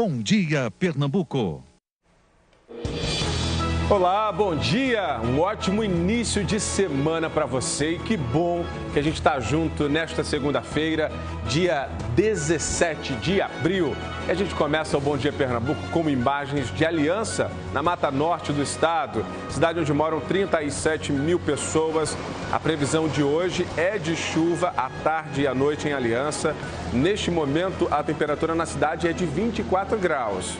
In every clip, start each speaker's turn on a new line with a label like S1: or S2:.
S1: Bom Dia Pernambuco.
S2: Olá, bom dia! Um ótimo início de semana para você e que bom que a gente está junto nesta segunda-feira, dia 17 de abril. E a gente começa o Bom Dia Pernambuco com imagens de Aliança, na Mata Norte do estado, cidade onde moram 37 mil pessoas. A previsão de hoje é de chuva à tarde e à noite em Aliança. Neste momento, a temperatura na cidade é de 24 graus.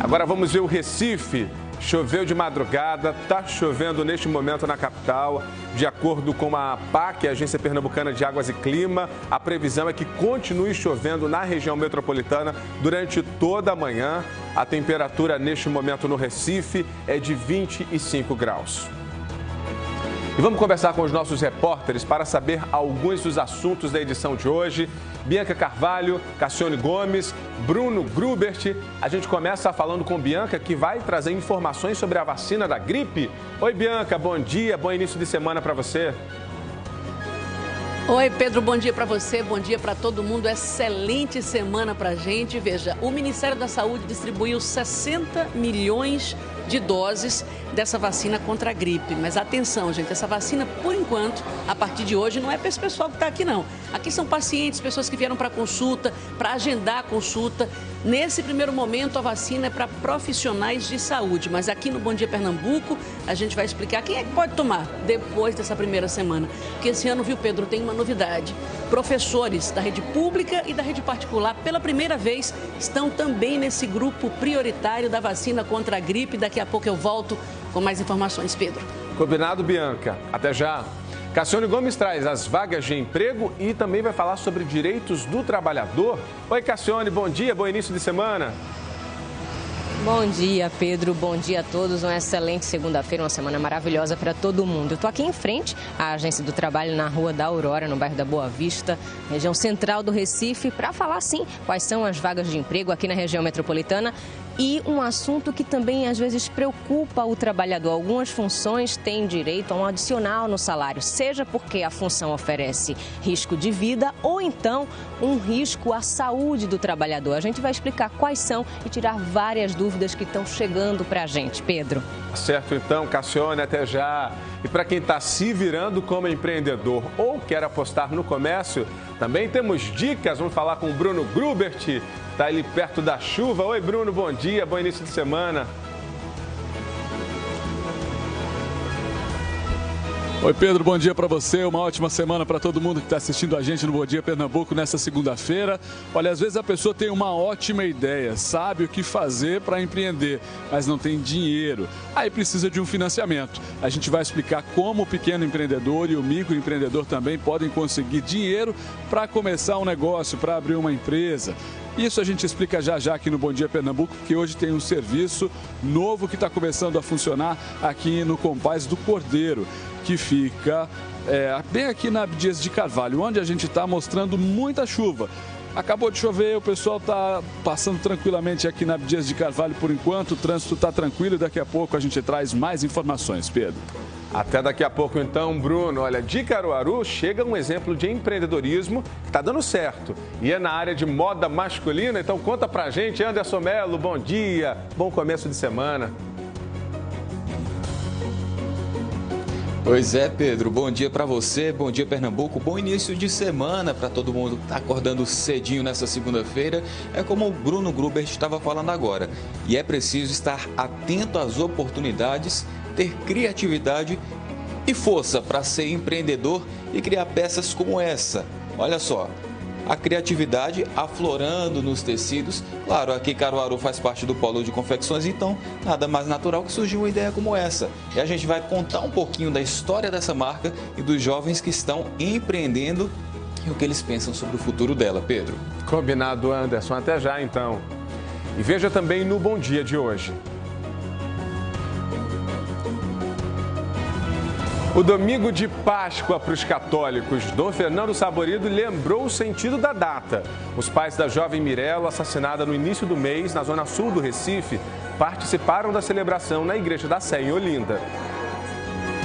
S2: Agora vamos ver o Recife. Choveu de madrugada, está chovendo neste momento na capital. De acordo com a APAC, a Agência Pernambucana de Águas e Clima, a previsão é que continue chovendo na região metropolitana durante toda a manhã. A temperatura neste momento no Recife é de 25 graus. E vamos conversar com os nossos repórteres para saber alguns dos assuntos da edição de hoje. Bianca Carvalho, Cassione Gomes, Bruno Grubert. A gente começa falando com Bianca, que vai trazer informações sobre a vacina da gripe. Oi, Bianca, bom dia, bom início de semana para você.
S3: Oi, Pedro, bom dia para você, bom dia para todo mundo. Excelente semana para a gente. Veja, o Ministério da Saúde distribuiu 60 milhões de doses dessa vacina contra a gripe. Mas atenção, gente, essa vacina, por enquanto, a partir de hoje, não é para esse pessoal que está aqui, não. Aqui são pacientes, pessoas que vieram para consulta, para agendar a consulta. Nesse primeiro momento, a vacina é para profissionais de saúde. Mas aqui no Bom Dia Pernambuco, a gente vai explicar quem é que pode tomar depois dessa primeira semana. Porque esse ano, viu, Pedro, tem uma novidade. Professores da rede pública e da rede particular, pela primeira vez, estão também nesse grupo prioritário da vacina contra a gripe. Daqui a pouco eu volto com mais informações, Pedro.
S2: Combinado, Bianca. Até já. Cassione Gomes traz as vagas de emprego e também vai falar sobre direitos do trabalhador. Oi, Cassione, bom dia, bom início de semana.
S4: Bom dia, Pedro. Bom dia a todos. Uma excelente segunda-feira, uma semana maravilhosa para todo mundo. Eu estou aqui em frente à Agência do Trabalho na Rua da Aurora, no bairro da Boa Vista, região central do Recife, para falar, sim, quais são as vagas de emprego aqui na região metropolitana. E um assunto que também às vezes preocupa o trabalhador. Algumas funções têm direito a um adicional no salário, seja porque a função oferece risco de vida ou então um risco à saúde do trabalhador. A gente vai explicar quais são e tirar várias dúvidas que estão chegando para a gente. Pedro.
S2: Certo, então, Cassione, até já. E para quem está se virando como empreendedor ou quer apostar no comércio, também temos dicas. Vamos falar com o Bruno Grubert. Está ali perto da chuva. Oi, Bruno, bom dia, bom início de semana.
S5: Oi, Pedro, bom dia para você, uma ótima semana para todo mundo que está assistindo a gente no Bom Dia Pernambuco nessa segunda-feira. Olha, às vezes a pessoa tem uma ótima ideia, sabe o que fazer para empreender, mas não tem dinheiro. Aí precisa de um financiamento. A gente vai explicar como o pequeno empreendedor e o microempreendedor também podem conseguir dinheiro para começar um negócio, para abrir uma empresa. Isso a gente explica já já aqui no Bom Dia Pernambuco, porque hoje tem um serviço novo que está começando a funcionar aqui no Compaz do Cordeiro, que fica bem aqui na Abdias de Carvalho, onde a gente está mostrando muita chuva. Acabou de chover, o pessoal está passando tranquilamente aqui na Abdias de Carvalho por enquanto, o trânsito está tranquilo e daqui a pouco a gente traz mais informações, Pedro.
S2: Até daqui a pouco então, Bruno. Olha, de Caruaru chega um exemplo de empreendedorismo que está dando certo. E é na área de moda masculina, então conta pra gente, Anderson Melo, bom dia, bom começo de semana.
S6: Pois é, Pedro, bom dia para você, bom dia Pernambuco, bom início de semana para todo mundo que está acordando cedinho nessa segunda-feira. É como o Bruno Grubert estava falando agora. E é preciso estar atento às oportunidades, ter criatividade e força para ser empreendedor e criar peças como essa. Olha só, a criatividade aflorando nos tecidos. Claro, aqui Caruaru faz parte do polo de confecções, então nada mais natural que surgir uma ideia como essa. E a gente vai contar um pouquinho da história dessa marca e dos jovens que estão empreendendo e o que eles pensam sobre o futuro dela, Pedro.
S2: Combinado, Anderson. Até já, então. E veja também no Bom Dia de hoje. O domingo de Páscoa para os católicos, Dom Fernando Saborido lembrou o sentido da data. Os pais da jovem Mirella, assassinada no início do mês na zona sul do Recife, participaram da celebração na Igreja da Sé, em Olinda.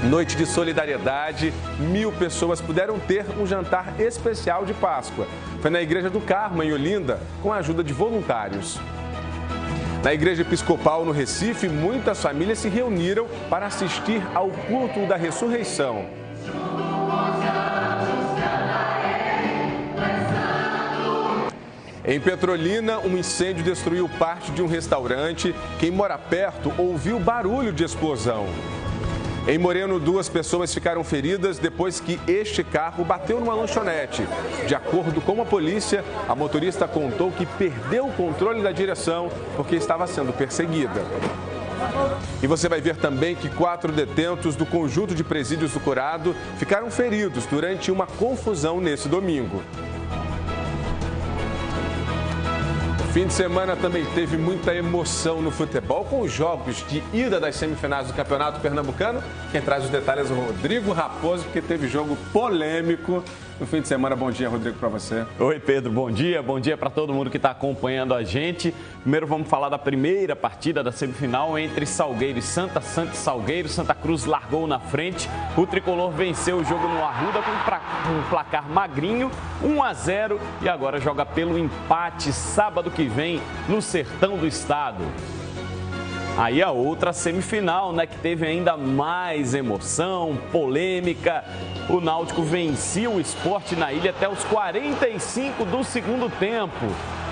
S2: Noite de solidariedade, 1.000 pessoas puderam ter um jantar especial de Páscoa. Foi na Igreja do Carmo, em Olinda, com a ajuda de voluntários. Na Igreja Episcopal, no Recife, muitas famílias se reuniram para assistir ao culto da ressurreição. Em Petrolina, um incêndio destruiu parte de um restaurante. Quem mora perto ouviu barulho de explosão. Em Moreno, 2 pessoas ficaram feridas depois que este carro bateu numa lanchonete. De acordo com a polícia, a motorista contou que perdeu o controle da direção porque estava sendo perseguida. E você vai ver também que 4 detentos do conjunto de presídios do Curado ficaram feridos durante uma confusão nesse domingo. Fim de semana também teve muita emoção no futebol com os jogos de ida das semifinais do Campeonato Pernambucano. Quem traz os detalhes é o Rodrigo Raposo, porque teve jogo polêmico no fim de semana. Bom dia, Rodrigo, para você.
S7: Oi, Pedro, bom dia para todo mundo que está acompanhando a gente. Primeiro vamos falar da primeira partida da semifinal entre Salgueiro e Santa. Santa e Salgueiro, Santa Cruz largou na frente. O tricolor venceu o jogo no Arruda com um placar magrinho, 1-0, e agora joga pelo empate sábado que vem no Sertão do Estado. Aí a outra semifinal, né, que teve ainda mais emoção, polêmica. O Náutico vencia o Sport na ilha até os 45 do segundo tempo.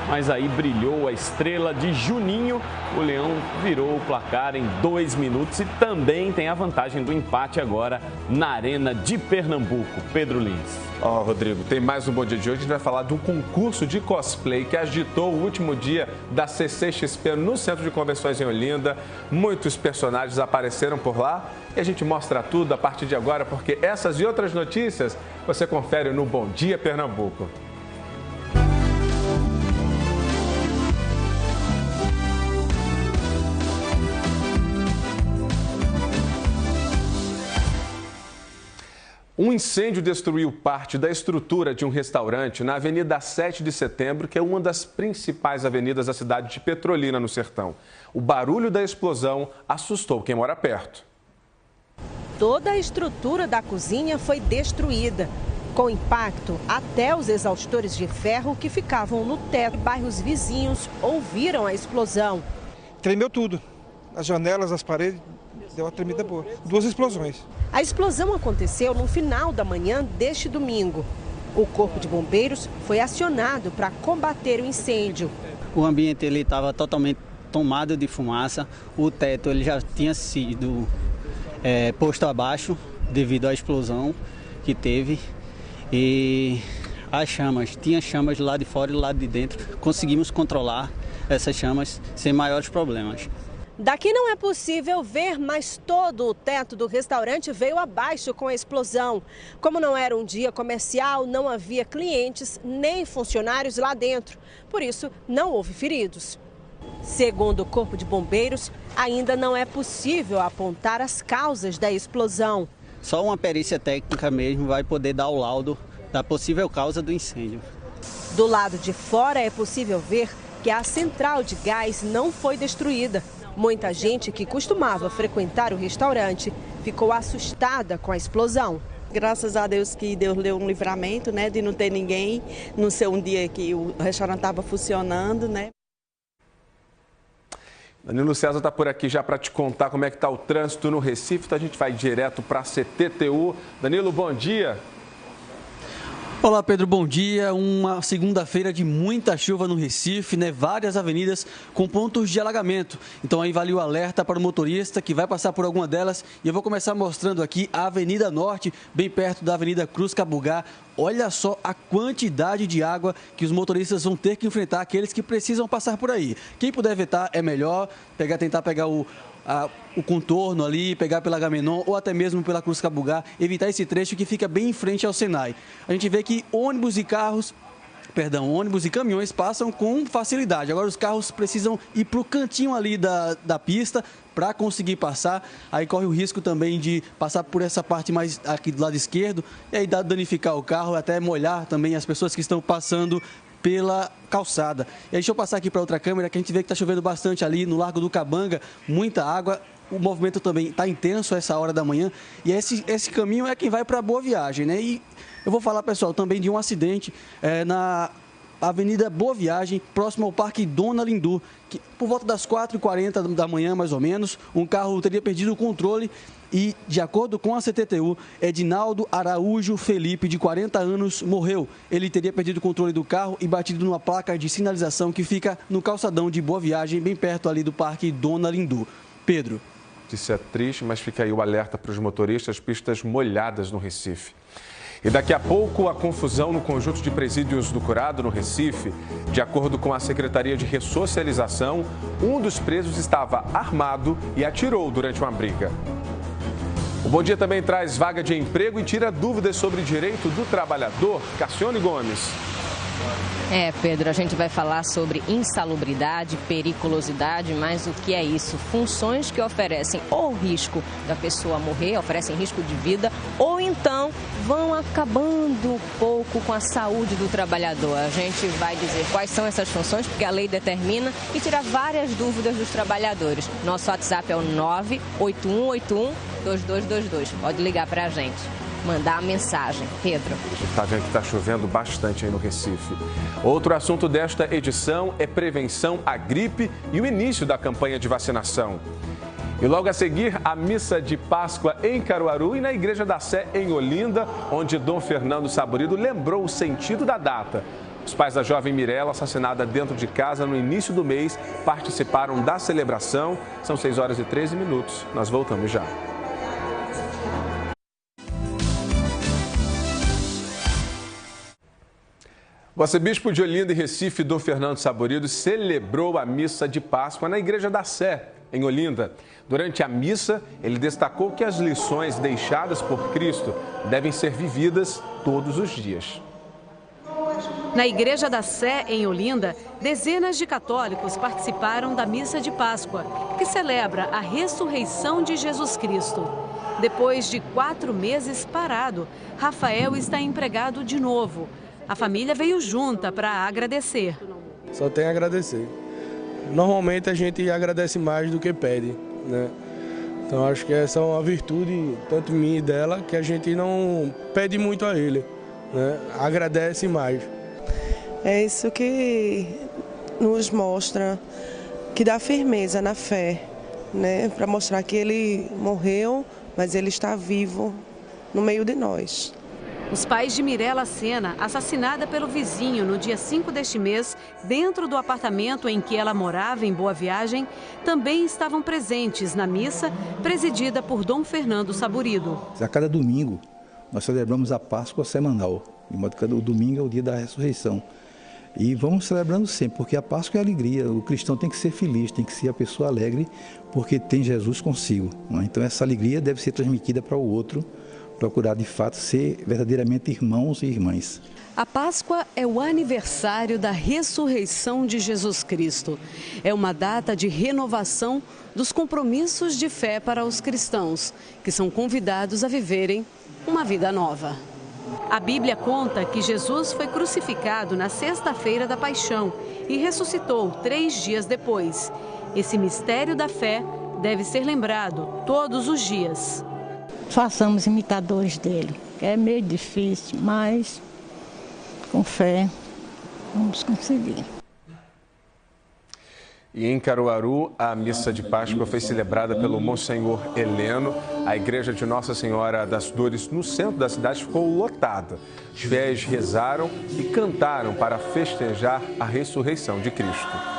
S7: Mas aí brilhou a estrela de Juninho. O Leão virou o placar em 2 minutos e também tem a vantagem do empate agora na Arena de Pernambuco. Pedro Lins.
S2: Rodrigo, tem mais um Bom Dia de hoje. A gente vai falar de um concurso de cosplay que agitou o último dia da CCXP no Centro de Convenções em Olinda. Muitos personagens apareceram por lá e a gente mostra tudo a partir de agora, porque essas e outras notícias você confere no Bom Dia Pernambuco. Um incêndio destruiu parte da estrutura de um restaurante na Avenida 7 de Setembro, que é uma das principais avenidas da cidade de Petrolina, no Sertão. O barulho da explosão assustou quem mora perto.
S8: Toda a estrutura da cozinha foi destruída. Com impacto, até os exaustores de ferro que ficavam no teto. Bairros vizinhos ouviram a explosão.
S9: Tremeu tudo. As janelas, as paredes, deu uma tremida boa. 2 explosões.
S8: A explosão aconteceu no final da manhã deste domingo. O Corpo de Bombeiros foi acionado para combater o incêndio.
S10: O ambiente estava totalmente tomado de fumaça. O teto ele já tinha sido posto abaixo devido à explosão que teve. E as chamas, tinha chamas do lado de fora e do lado de dentro. Conseguimos controlar essas chamas sem maiores problemas.
S8: Daqui não é possível ver, mas todo o teto do restaurante veio abaixo com a explosão. Como não era um dia comercial, não havia clientes nem funcionários lá dentro. Por isso, não houve feridos. Segundo o Corpo de Bombeiros, ainda não é possível apontar as causas da explosão.
S10: Só uma perícia técnica mesmo vai poder dar o laudo da possível causa do incêndio.
S8: Do lado de fora é possível ver que a central de gás não foi destruída. Muita gente que costumava frequentar o restaurante ficou assustada com a explosão.
S11: Graças a Deus que Deus deu um livramento, né, de não ter ninguém, não ser um dia que o restaurante estava funcionando, né.
S2: Danilo César está por aqui já para te contar como é que está o trânsito no Recife. Então a gente vai direto para a CTTU. Danilo, bom dia.
S12: Olá, Pedro, bom dia. Uma segunda-feira de muita chuva no Recife, né? Várias avenidas com pontos de alagamento. Então aí vale o alerta para o motorista que vai passar por alguma delas. E eu vou começar mostrando aqui a Avenida Norte, bem perto da Avenida Cruz Cabugá. Olha só a quantidade de água que os motoristas vão ter que enfrentar, aqueles que precisam passar por aí. Quem puder evitar é melhor, tentar pegar o contorno ali, pegar pela Agamenon ou até mesmo pela Cruz Cabugá, evitar esse trecho que fica bem em frente ao Senai. A gente vê que ônibus e caminhões passam com facilidade. Agora os carros precisam ir para o cantinho ali da pista para conseguir passar. Aí corre o risco também de passar por essa parte mais aqui do lado esquerdo e aí danificar o carro, até molhar também as pessoas que estão passando pela calçada. E aí, deixa eu passar aqui para outra câmera, que a gente vê que está chovendo bastante ali no Largo do Cabanga, muita água. o movimento também está intenso a essa hora da manhã. E esse caminho é quem vai para Boa Viagem, né? E eu vou falar, pessoal, também de um acidente na Avenida Boa Viagem, próximo ao Parque Dona Lindu, que por volta das 4h40 da manhã, mais ou menos, um carro teria perdido o controle e, de acordo com a CTTU, Edinaldo Araújo Felipe, de 40 anos, morreu. Ele teria perdido o controle do carro e batido numa placa de sinalização que fica no calçadão de Boa Viagem, bem perto ali do Parque Dona Lindu. Pedro.
S2: Isso é triste, mas fica aí o alerta para os motoristas, pistas molhadas no Recife. E daqui a pouco, a confusão no conjunto de presídios do Curado, no Recife. De acordo com a Secretaria de Ressocialização, um dos presos estava armado e atirou durante uma briga. O Bom Dia também traz vaga de emprego e tira dúvidas sobre direito do trabalhador. Cassione Gomes.
S4: Pedro, a gente vai falar sobre insalubridade, periculosidade, mas o que é isso? Funções que oferecem ou risco da pessoa morrer, oferecem risco de vida, ou então vão acabando um pouco com a saúde do trabalhador. A gente vai dizer quais são essas funções, porque a lei determina, e tirar várias dúvidas dos trabalhadores. Nosso WhatsApp é o 981812222. Pode ligar para a gente. Mandar a mensagem. Pedro.
S2: Está vendo que está chovendo bastante aí no Recife. Outro assunto desta edição é prevenção à gripe e o início da campanha de vacinação. E logo a seguir, a missa de Páscoa em Caruaru e na Igreja da Sé, em Olinda, onde Dom Fernando Saburido lembrou o sentido da data. Os pais da jovem Mirella, assassinada dentro de casa no início do mês, participaram da celebração. São 6h13. Nós voltamos já. O arcebispo de Olinda e Recife, Dom Fernando Saburido, celebrou a missa de Páscoa na Igreja da Sé, em Olinda. Durante a missa, ele destacou que as lições deixadas por Cristo devem ser vividas todos os dias.
S13: Na Igreja da Sé, em Olinda, dezenas de católicos participaram da missa de Páscoa, que celebra a ressurreição de Jesus Cristo. Depois de 4 meses parado, Rafael está empregado de novo. A família veio junta para agradecer.
S14: Só tem a agradecer. Normalmente a gente agradece mais do que pede, né? Então acho que essa é uma virtude, tanto minha e dela, que a gente não pede muito a ele, né? Agradece mais.
S15: É isso que nos mostra, que dá firmeza na fé, né? Para mostrar que ele morreu, mas ele está vivo no meio de nós.
S13: Os pais de Mirella Sena, assassinada pelo vizinho no dia 5 deste mês, dentro do apartamento em que ela morava em Boa Viagem, também estavam presentes na missa presidida por Dom Fernando Saburido.
S16: A cada domingo nós celebramos a Páscoa semanal, de modo que o domingo é o dia da ressurreição. E vamos celebrando sempre, porque a Páscoa é alegria, o cristão tem que ser feliz, tem que ser a pessoa alegre, porque tem Jesus consigo, né? Então essa alegria deve ser transmitida para o outro, procurar de fato ser verdadeiramente irmãos e irmãs.
S13: A Páscoa é o aniversário da ressurreição de Jesus Cristo. É uma data de renovação dos compromissos de fé para os cristãos, que são convidados a viverem uma vida nova. A Bíblia conta que Jesus foi crucificado na sexta-feira da Paixão e ressuscitou 3 dias depois. Esse mistério da fé deve ser lembrado todos os dias.
S17: Façamos imitadores dele. É meio difícil, mas com fé vamos conseguir.
S2: E em Caruaru, a missa de Páscoa foi celebrada pelo Monsenhor Heleno. A igreja de Nossa Senhora das Dores, no centro da cidade, ficou lotada. Os fiéis rezaram e cantaram para festejar a ressurreição de Cristo.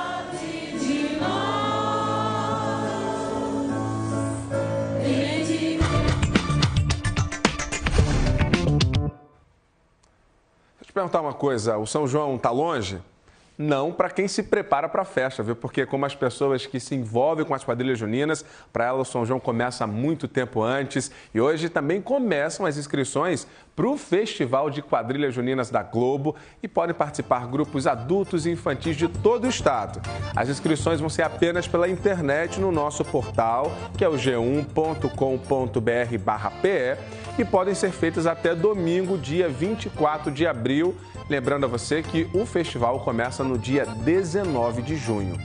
S2: Deixa eu te perguntar uma coisa, o São João está longe? Não para quem se prepara para a festa, viu? Porque como as pessoas que se envolvem com as quadrilhas juninas, para elas o São João começa há muito tempo antes e hoje também começam as inscrições para o Festival de Quadrilhas Juninas da Globo e podem participar grupos adultos e infantis de todo o estado. As inscrições vão ser apenas pela internet no nosso portal, que é o g1.com.br/pe e podem ser feitas até domingo, dia 24 de abril. Lembrando a você que o festival começa no dia 19 de junho.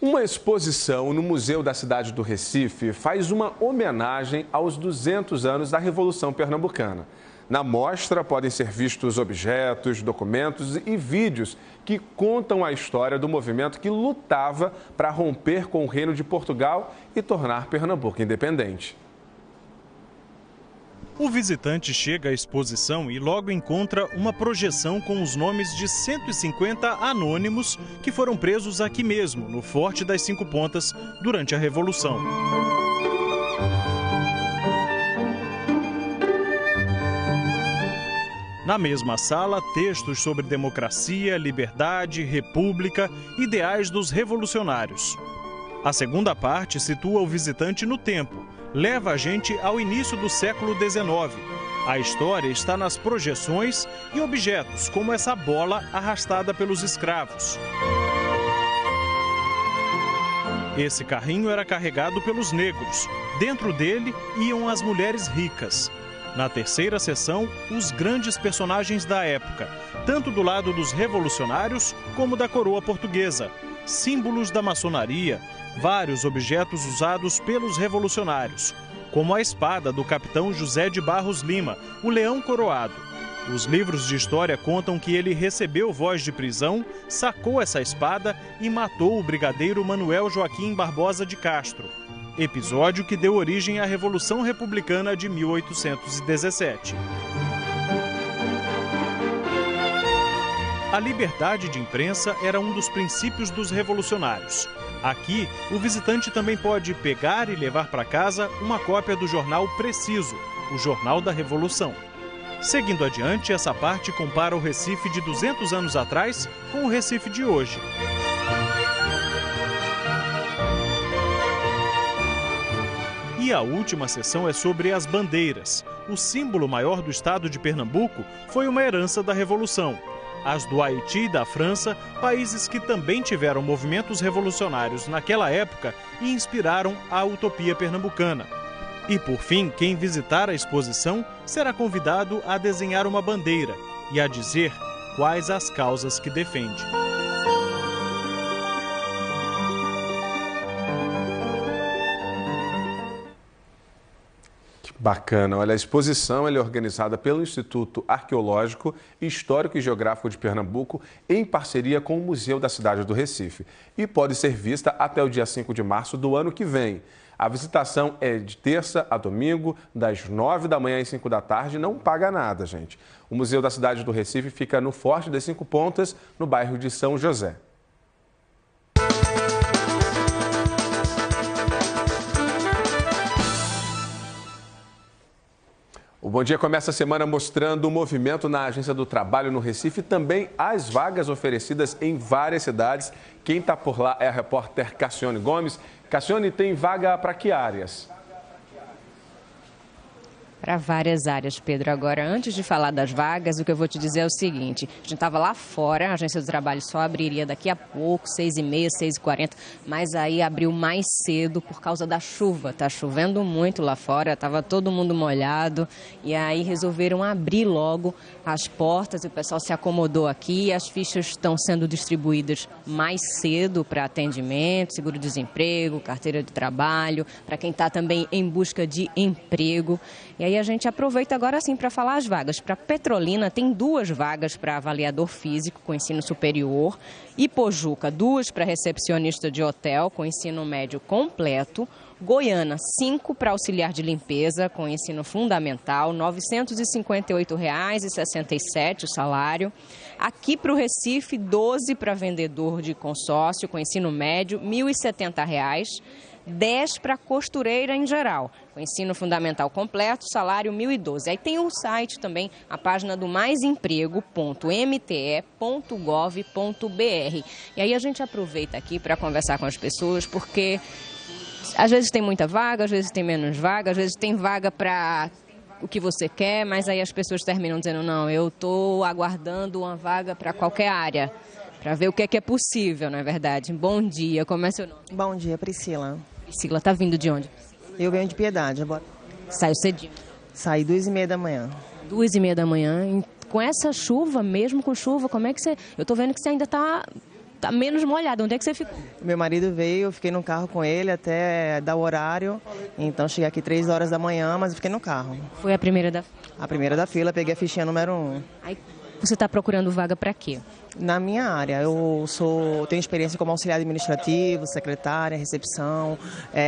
S2: Uma exposição no Museu da Cidade do Recife faz uma homenagem aos 200 anos da Revolução Pernambucana. Na mostra podem ser vistos objetos, documentos e vídeos que contam a história do movimento que lutava para romper com o Reino de Portugal e tornar Pernambuco independente.
S18: O visitante chega à exposição e logo encontra uma projeção com os nomes de 150 anônimos que foram presos aqui mesmo, no Forte das Cinco Pontas, durante a Revolução. Na mesma sala, textos sobre democracia, liberdade, república, ideais dos revolucionários. A segunda parte situa o visitante no tempo, leva a gente ao início do século XIX. A história está nas projeções e objetos, como essa bola arrastada pelos escravos. Esse carrinho era carregado pelos negros. Dentro dele iam as mulheres ricas. Na terceira sessão, os grandes personagens da época, tanto do lado dos revolucionários como da coroa portuguesa. Símbolos da maçonaria, vários objetos usados pelos revolucionários, como a espada do capitão José de Barros Lima, o Leão Coroado. Os livros de história contam que ele recebeu voz de prisão, sacou essa espada e matou o brigadeiro Manuel Joaquim Barbosa de Castro. Episódio que deu origem à Revolução Republicana de 1817. A liberdade de imprensa era um dos princípios dos revolucionários. Aqui, o visitante também pode pegar e levar para casa uma cópia do jornal Preciso, o Jornal da Revolução. Seguindo adiante, essa parte compara o Recife de 200 anos atrás com o Recife de hoje. E a última sessão é sobre as bandeiras. O símbolo maior do estado de Pernambuco foi uma herança da Revolução. As do Haiti e da França, países que também tiveram movimentos revolucionários naquela época e inspiraram a utopia pernambucana. E, por fim, quem visitar a exposição será convidado a desenhar uma bandeira e a dizer quais as causas que defende.
S2: Bacana. Olha, a exposição ela é organizada pelo Instituto Arqueológico, Histórico e Geográfico de Pernambuco, em parceria com o Museu da Cidade do Recife. E pode ser vista até o dia 5 de março do ano que vem. A visitação é de terça a domingo, das 9 da manhã às 5 da tarde, não paga nada, gente. O Museu da Cidade do Recife fica no Forte das Cinco Pontas, no bairro de São José. O Bom Dia começa a semana mostrando o movimento na Agência do Trabalho no Recife e também as vagas oferecidas em várias cidades. Quem está por lá é a repórter Cassione Gomes. Cassione, tem vaga para que áreas?
S4: Para várias áreas, Pedro. Agora, antes de falar das vagas, o que eu vou te dizer é o seguinte. A gente estava lá fora, a Agência do Trabalho só abriria daqui a pouco, 6h30, 6h40, mas aí abriu mais cedo por causa da chuva. Tá chovendo muito lá fora, estava todo mundo molhado e aí resolveram abrir logo as portas. O pessoal se acomodou aqui, as fichas estão sendo distribuídas mais cedo para atendimento, seguro-desemprego, carteira de trabalho, para quem está também em busca de emprego. E aí a gente aproveita agora sim para falar as vagas. Para Petrolina tem 2 vagas para avaliador físico com ensino superior. Ipojuca, 2 para recepcionista de hotel com ensino médio completo. Goiânia, 5 para auxiliar de limpeza com ensino fundamental, R$ 958,67 o salário. Aqui para o Recife, 12 para vendedor de consórcio com ensino médio, R$ 1.070. 10 para costureira em geral, com ensino fundamental completo, salário 1.012. Aí tem o site também, a página do maisemprego.mte.gov.br. E aí a gente aproveita aqui para conversar com as pessoas, porque às vezes tem muita vaga, às vezes tem menos vaga, às vezes tem vaga para o que você quer, mas aí as pessoas terminam dizendo, não, eu estou aguardando uma vaga para qualquer área, para ver o que é possível, não é verdade? Bom dia, como é seu nome?
S19: Bom dia, Priscila.
S4: Priscila, tá vindo de onde?
S19: Eu venho de Piedade.
S4: Saiu cedinho?
S19: Saí 2h30 da manhã.
S4: 2h30 da manhã. Com essa chuva, mesmo com chuva, como é que você... Eu tô vendo que você ainda tá tá menos molhada. Onde é que você ficou?
S19: Meu marido veio, eu fiquei no carro com ele até dar o horário. Então cheguei aqui 3 horas da manhã, mas eu fiquei no carro.
S4: Foi a primeira da fila?
S19: A primeira da fila, peguei a fichinha número 1.
S4: Aí você está procurando vaga para quê?
S19: Na minha área, tenho experiência como auxiliar administrativo, secretária, recepção,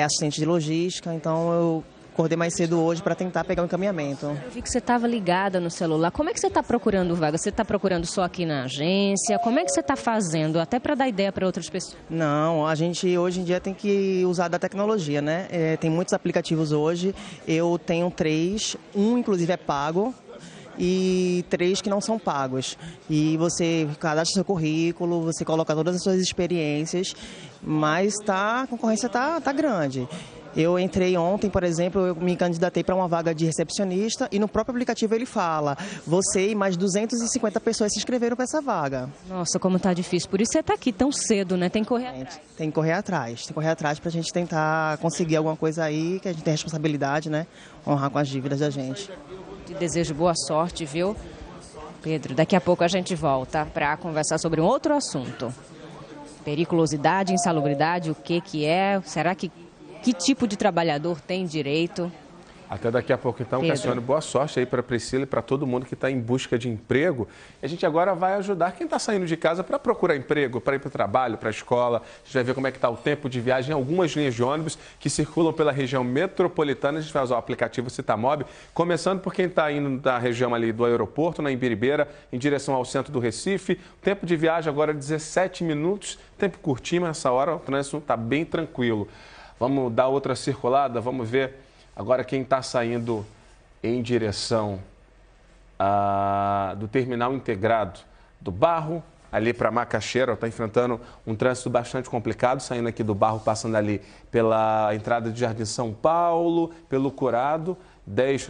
S19: assistente de logística, então eu acordei mais cedo hoje para tentar pegar um encaminhamento.
S4: Eu vi que você estava ligada no celular. Como é que você está procurando vaga? Você está procurando só aqui na agência? Como é que você está fazendo? Até para dar ideia para outras pessoas.
S19: Não, a gente hoje em dia tem que usar da tecnologia, né? Tem muitos aplicativos hoje. Eu tenho 3, um inclusive é pago e 3 que não são pagos. E você cadastra seu currículo, você coloca todas as suas experiências, mas a concorrência tá grande. Eu entrei ontem, por exemplo, eu me candidatei para uma vaga de recepcionista e no próprio aplicativo ele fala, você e mais 250 pessoas se inscreveram para essa vaga.
S4: Nossa, como tá difícil. Por isso você tá aqui tão cedo, né? Tem que correr atrás.
S19: Tem que correr atrás para a gente tentar conseguir alguma coisa aí, que a gente tem responsabilidade, né? Honrar com as dívidas da gente.
S4: Te desejo boa sorte, viu? Pedro, daqui a pouco a gente volta para conversar sobre um outro assunto. Periculosidade, insalubridade, o que é? Será que tipo de trabalhador tem direito?
S2: Até daqui a pouco, então,
S4: Pedro.
S2: Cassiano, boa sorte aí para a Priscila e para todo mundo que está em busca de emprego. E a gente agora vai ajudar quem está saindo de casa para procurar emprego, para ir para o trabalho, para a escola. A gente vai ver como é que está o tempo de viagem em algumas linhas de ônibus que circulam pela região metropolitana. A gente vai usar o aplicativo Citamob, começando por quem está indo da região ali do aeroporto, na Imbiribeira, em direção ao centro do Recife. O tempo de viagem agora é 17 minutos, tempo curtinho, mas nessa hora o trânsito está bem tranquilo. Vamos dar outra circulada, vamos ver agora quem está saindo em direção do terminal integrado do Barro, ali para Macaxeira, está enfrentando um trânsito bastante complicado, saindo aqui do Barro, passando ali pela entrada de Jardim São Paulo, pelo Curado,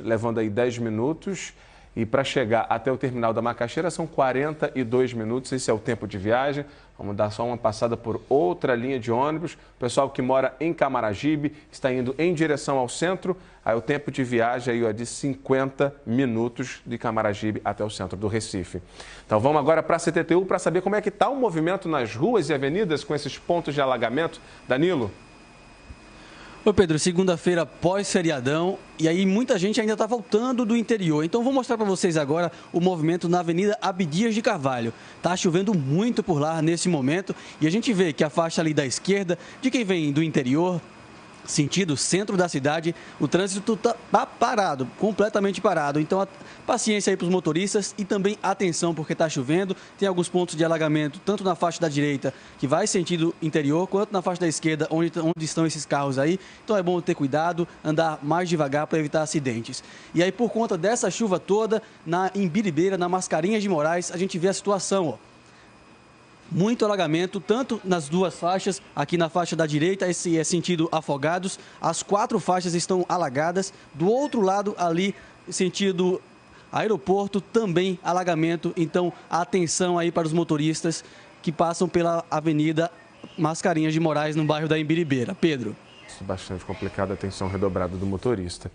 S2: levando aí 10 minutos. E para chegar até o terminal da Macaxeira são 42 minutos, esse é o tempo de viagem. Vamos dar só uma passada por outra linha de ônibus. O pessoal que mora em Camaragibe está indo em direção ao centro. Aí o tempo de viagem aí, de 50 minutos de Camaragibe até o centro do Recife. Então vamos agora para a CTTU para saber como é que está o movimento nas ruas e avenidas com esses pontos de alagamento. Danilo?
S12: Ô Pedro, segunda-feira pós-feriadão, e aí muita gente ainda está voltando do interior. Então vou mostrar para vocês agora o movimento na Avenida Abdias de Carvalho. Tá chovendo muito por lá nesse momento e a gente vê que a faixa ali da esquerda, de quem vem do interior, sentido centro da cidade, o trânsito está parado, completamente parado. Então, paciência aí para os motoristas e também atenção, porque está chovendo. Tem alguns pontos de alagamento, tanto na faixa da direita, que vai sentido interior, quanto na faixa da esquerda, onde estão esses carros aí. Então, é bom ter cuidado, andar mais devagar para evitar acidentes. E aí, por conta dessa chuva toda, na Imbiribeira, na Mascarinhas de Moraes, a gente vê a situação, ó. Muito alagamento, tanto nas duas faixas, aqui na faixa da direita, esse é sentido Afogados, as 4 faixas estão alagadas, do outro lado ali, sentido aeroporto, também alagamento, então atenção aí para os motoristas que passam pela Avenida Mascarinhas de Moraes, no bairro da Imbiribeira. Pedro.
S2: Bastante complicado, atenção redobrada do motorista.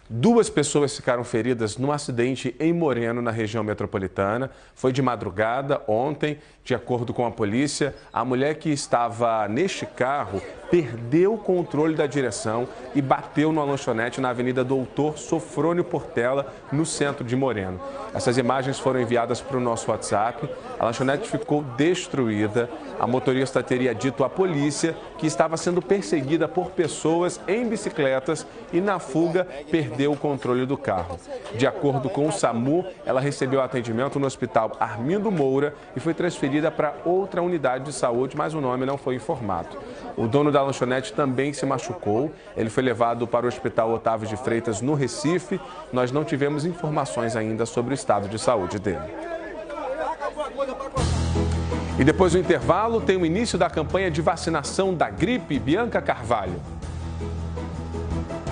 S2: 2 pessoas ficaram feridas num acidente em Moreno, na região metropolitana. Foi de madrugada, ontem, de acordo com a polícia. A mulher que estava neste carro perdeu o controle da direção e bateu numa lanchonete na Avenida Doutor Sofrônio Portela, no centro de Moreno. Essas imagens foram enviadas para o nosso WhatsApp. A lanchonete ficou destruída. A motorista teria dito à polícia que estava sendo perseguida por pessoas em bicicletas e, na fuga, perdeu o controle do carro. De acordo com o SAMU, ela recebeu atendimento no Hospital Armindo Moura e foi transferida para outra unidade de saúde, mas o nome não foi informado. O dono da lanchonete também se machucou. Ele foi levado para o Hospital Otávio de Freitas, no Recife. Nós não tivemos informações ainda sobre o estado de saúde dele. E depois do intervalo, tem o início da campanha de vacinação da gripe. Bianca Carvalho.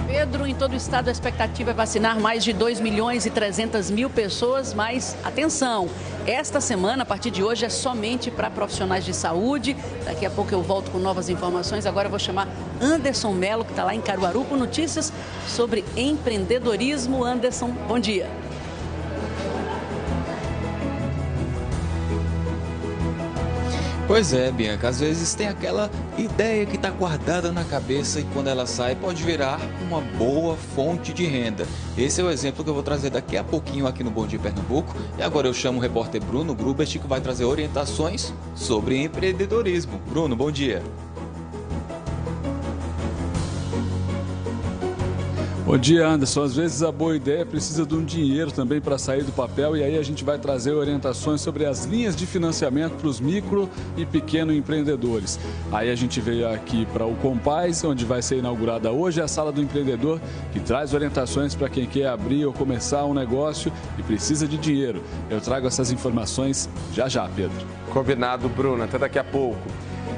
S3: Pedro, em todo o estado a expectativa é vacinar mais de 2.300.000 pessoas, mas atenção, esta semana, a partir de hoje, é somente para profissionais de saúde. Daqui a pouco eu volto com novas informações. Agora eu vou chamar Anderson Melo, que está lá em Caruaru, com notícias sobre empreendedorismo. Anderson, bom dia.
S6: Pois é, Bianca, às vezes tem aquela ideia que está guardada na cabeça e quando ela sai pode virar uma boa fonte de renda. Esse é o exemplo que eu vou trazer daqui a pouquinho aqui no Bom Dia Pernambuco. E agora eu chamo o repórter Bruno Grubert, que vai trazer orientações sobre empreendedorismo. Bruno, bom dia.
S5: Bom dia, Anderson. Às vezes a boa ideia precisa de um dinheiro também para sair do papel e aí a gente vai trazer orientações sobre as linhas de financiamento para os micro e pequeno empreendedores. Aí a gente veio aqui para o Compaz, onde vai ser inaugurada hoje a Sala do Empreendedor, que traz orientações para quem quer abrir ou começar um negócio e precisa de dinheiro. Eu trago essas informações já, Pedro.
S2: Combinado, Bruno. Até daqui a pouco.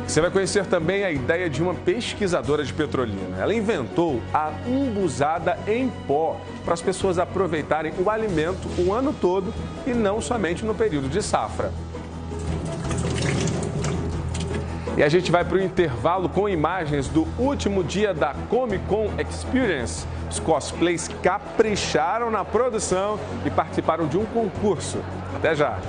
S2: Você vai conhecer também a ideia de uma pesquisadora de Petrolina. Ela inventou a umbuzada em pó para as pessoas aproveitarem o alimento o ano todo e não somente no período de safra. E a gente vai para o intervalo com imagens do último dia da Comic Con Experience. Os cosplays capricharam na produção e participaram de um concurso. Até já!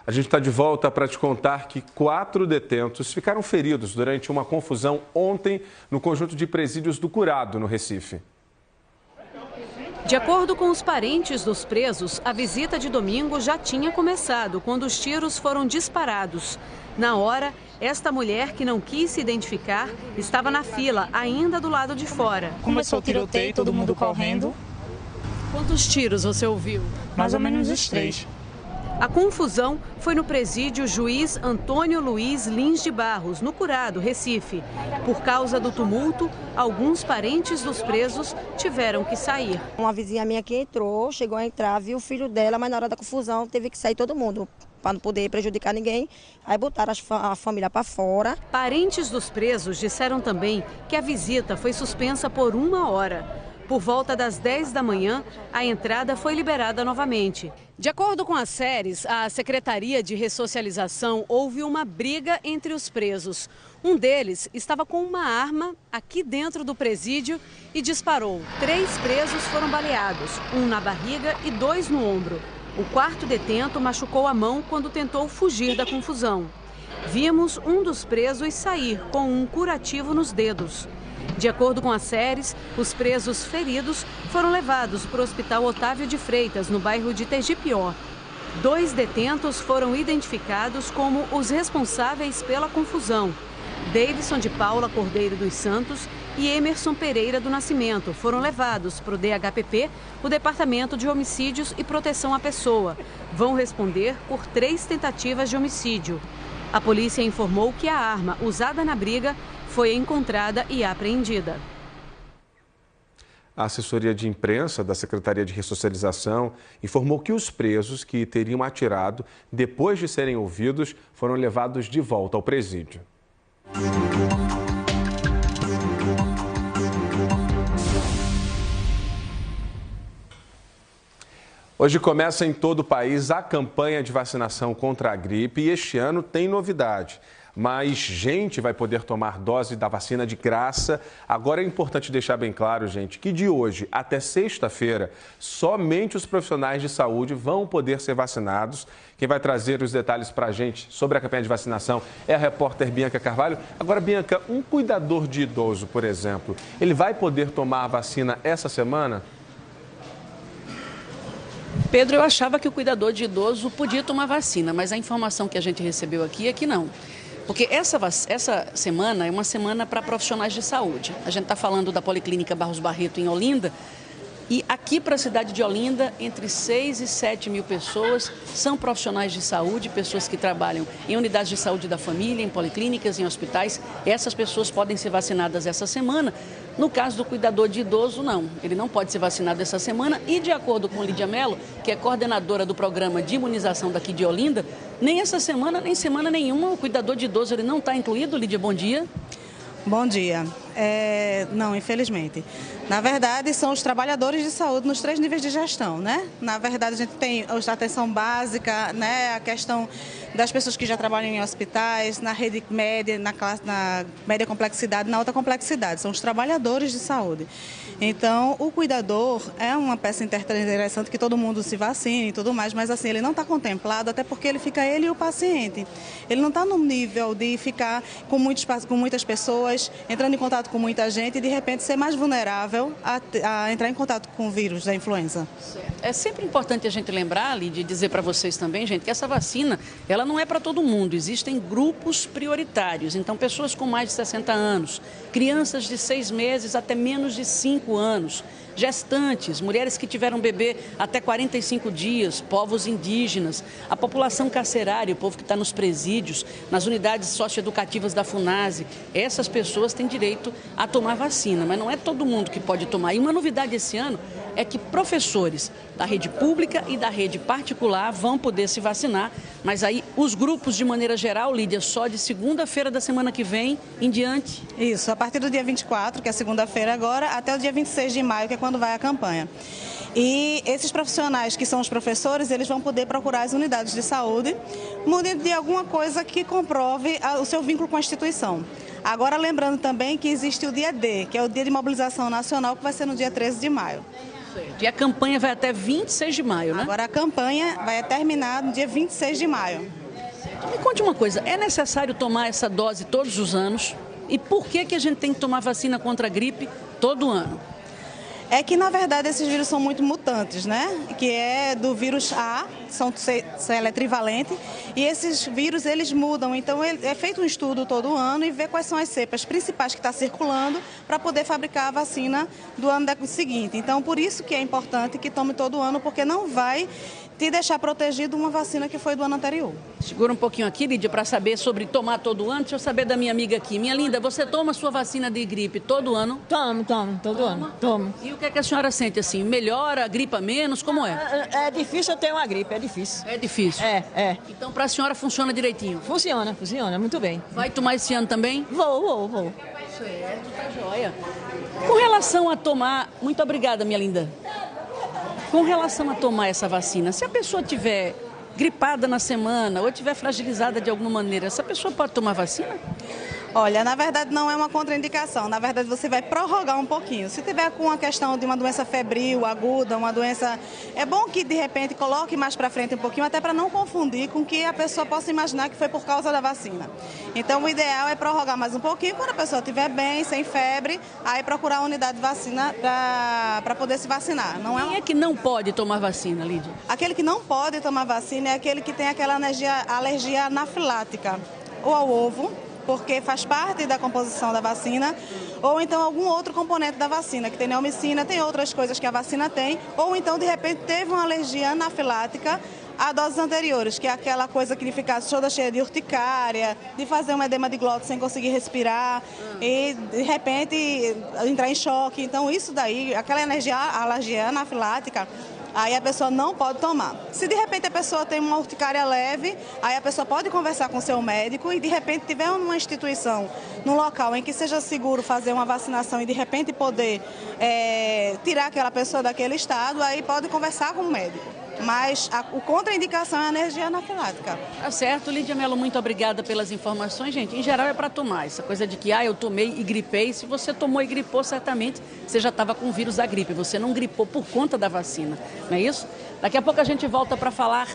S2: A gente está de volta para te contar que 4 detentos ficaram feridos durante uma confusão ontem no conjunto de presídios do Curado, no Recife.
S13: De acordo com os parentes dos presos, a visita de domingo já tinha começado quando os tiros foram disparados. Na hora, esta mulher, que não quis se identificar, estava na fila, ainda do lado de fora.
S20: Começou o tiroteio, todo mundo correndo.
S13: Quantos tiros você ouviu?
S20: Mais ou menos uns 3.
S13: A confusão foi no presídio Juiz Antônio Luiz Lins de Barros, no Curado, Recife. Por causa do tumulto, alguns parentes dos presos tiveram que sair.
S21: Uma vizinha minha que entrou, chegou a entrar, viu o filho dela, mas na hora da confusão teve que sair todo mundo, para não poder prejudicar ninguém. Aí botaram a família para fora.
S13: Parentes dos presos disseram também que a visita foi suspensa por 1 hora. Por volta das 10 da manhã, a entrada foi liberada novamente. De acordo com as séries, a Secretaria de Ressocialização houve uma briga entre os presos. Um deles estava com uma arma aqui dentro do presídio e disparou. 3 presos foram baleados, 1 na barriga e 2 no ombro. O 4º detento machucou a mão quando tentou fugir da confusão. Vimos um dos presos sair com um curativo nos dedos. De acordo com as séries, os presos feridos foram levados para o Hospital Otávio de Freitas, no bairro de Tegipió. 2 detentos foram identificados como os responsáveis pela confusão. Davidson de Paula Cordeiro dos Santos e Emerson Pereira do Nascimento foram levados para o DHPP, o Departamento de Homicídios e Proteção à Pessoa. Vão responder por 3 tentativas de homicídio. A polícia informou que a arma usada na briga foi encontrada e apreendida.
S2: A assessoria de imprensa da Secretaria de Ressocialização informou que os presos que teriam atirado, depois de serem ouvidos, foram levados de volta ao presídio. Hoje começa em todo o país a campanha de vacinação contra a gripe e este ano tem novidade. Mais gente vai poder tomar dose da vacina de graça. Agora é importante deixar bem claro, gente, que de hoje até sexta-feira, somente os profissionais de saúde vão poder ser vacinados. Quem vai trazer os detalhes para a gente sobre a campanha de vacinação é a repórter Bianca Carvalho. Agora, Bianca, um cuidador de idoso, por exemplo, ele vai poder tomar a vacina essa semana?
S3: Pedro, eu achava que o cuidador de idoso podia tomar vacina, mas a informação que a gente recebeu aqui é que não. Porque essa semana é uma semana para profissionais de saúde. A gente está falando da Policlínica Barros Barreto em Olinda. E aqui para a cidade de Olinda, entre 6 e 7 mil pessoas são profissionais de saúde, pessoas que trabalham em unidades de saúde da família, em policlínicas, em hospitais. Essas pessoas podem ser vacinadas essa semana. No caso do cuidador de idoso, não. Ele não pode ser vacinado essa semana e, de acordo com Lídia Mello, que é coordenadora do programa de imunização daqui de Olinda, nem essa semana, nem semana nenhuma, o cuidador de idoso ele não está incluído. Lídia, bom dia.
S22: Bom dia.
S1: Não, infelizmente. Na verdade, são os trabalhadores de saúde nos 3 níveis de gestão, né? Na verdade, a gente tem a atenção básica, né? A questão das pessoas que já trabalham em hospitais, na rede média, na média complexidade, na alta complexidade. São os trabalhadores de saúde. Então, o cuidador é uma peça interessante que todo mundo se vacine e tudo mais, mas assim, ele não está contemplado, até porque ele fica ele e o paciente. Ele não está no nível de ficar com muitas pessoas, entrando em contato com muita gente e de repente ser mais vulnerável a entrar em contato com o vírus da influenza.
S3: É sempre importante a gente lembrar, Lídia, e dizer para vocês também, gente, que essa vacina, ela não é para todo mundo. Existem grupos prioritários. Então, pessoas com mais de 60 anos, crianças de 6 meses até menos de 5 anos, gestantes, mulheres que tiveram bebê até 45 dias, povos indígenas, a população carcerária, o povo que está nos presídios, nas unidades socioeducativas da FUNASE. Essas pessoas têm direito a tomar vacina, mas não é todo mundo que pode tomar. E uma novidade esse ano é que professores da rede pública e da rede particular vão poder se vacinar, mas aí os grupos de maneira geral, Lídia, só de segunda-feira da semana que vem em diante?
S1: Isso, a partir do dia 24, que é segunda-feira agora, até o dia 26 de maio, que é quando vai a campanha. E esses profissionais que são os professores, eles vão poder procurar as unidades de saúde, de alguma coisa que comprove o seu vínculo com a instituição. Agora, lembrando também que existe o dia D, que é o Dia de Mobilização Nacional, que vai ser no dia 13 de maio.
S3: E a campanha vai até 26 de maio, né?
S1: Agora a campanha vai terminar no dia 26 de maio.
S3: Me conte uma coisa, é necessário tomar essa dose todos os anos? E por que a gente tem que tomar vacina contra a gripe todo ano?
S1: É que, na verdade, esses vírus são muito mutantes, né? Que é do vírus A, ela é trivalente, e esses vírus, eles mudam. Então, é feito um estudo todo ano e vê quais são as cepas principais que estão circulando para poder fabricar a vacina do ano seguinte. Então, por isso que é importante que tome todo ano, porque não vai te deixar protegido uma vacina que foi do ano anterior.
S3: Segura um pouquinho aqui, Lídia, para saber sobre tomar todo ano. Deixa eu saber da minha amiga aqui. Minha linda, você toma sua vacina de gripe todo ano?
S17: Tomo, todo ano. Tomo.
S3: E o que é que a senhora sente assim? Melhora, gripa menos? Como é?
S17: É difícil eu ter uma gripe, é difícil.
S3: É difícil?
S17: É.
S3: Então, para a senhora funciona direitinho?
S17: Funciona, muito bem.
S3: Vai tomar esse ano também?
S17: Vou.
S3: Certo, tá joia. Com relação a tomar... Muito obrigada, minha linda. Com relação a tomar essa vacina, se a pessoa tiver gripada na semana ou tiver fragilizada de alguma maneira, essa pessoa pode tomar vacina?
S1: Olha, na verdade não é uma contraindicação, na verdade você vai prorrogar um pouquinho. Se tiver com a questão de uma doença febril, aguda, uma doença... É bom que de repente coloque mais para frente um pouquinho, até para não confundir com que a pessoa possa imaginar que foi por causa da vacina. Então o ideal é prorrogar mais um pouquinho, quando a pessoa estiver bem, sem febre, aí procurar a unidade de vacina para poder se vacinar.
S3: Quem é que não pode tomar vacina, Lídia?
S1: Aquele que não pode tomar vacina é aquele que tem aquela alergia anafilática, ou ao ovo, porque faz parte da composição da vacina, ou então algum outro componente da vacina, que tem neomicina, tem outras coisas que a vacina tem, ou então, de repente, teve uma alergia anafilática a doses anteriores, que é aquela coisa que ele fica toda cheia de urticária, de fazer um edema de glote sem conseguir respirar e, de repente, entrar em choque. Então, isso daí, aquela alergia anafilática, aí a pessoa não pode tomar. Se de repente a pessoa tem uma urticária leve, aí a pessoa pode conversar com o seu médico e de repente tiver uma instituição, num local em que seja seguro fazer uma vacinação e de repente poder tirar aquela pessoa daquele estado, aí pode conversar com o médico. Mas a contraindicação é a alergia anafilática.
S3: Tá certo, Lídia Mello, muito obrigada pelas informações. Gente, em geral é para tomar. Essa coisa de que, eu tomei e gripei. Se você tomou e gripou, certamente você já estava com o vírus da gripe. Você não gripou por conta da vacina, não é isso? Daqui a pouco a gente volta para falar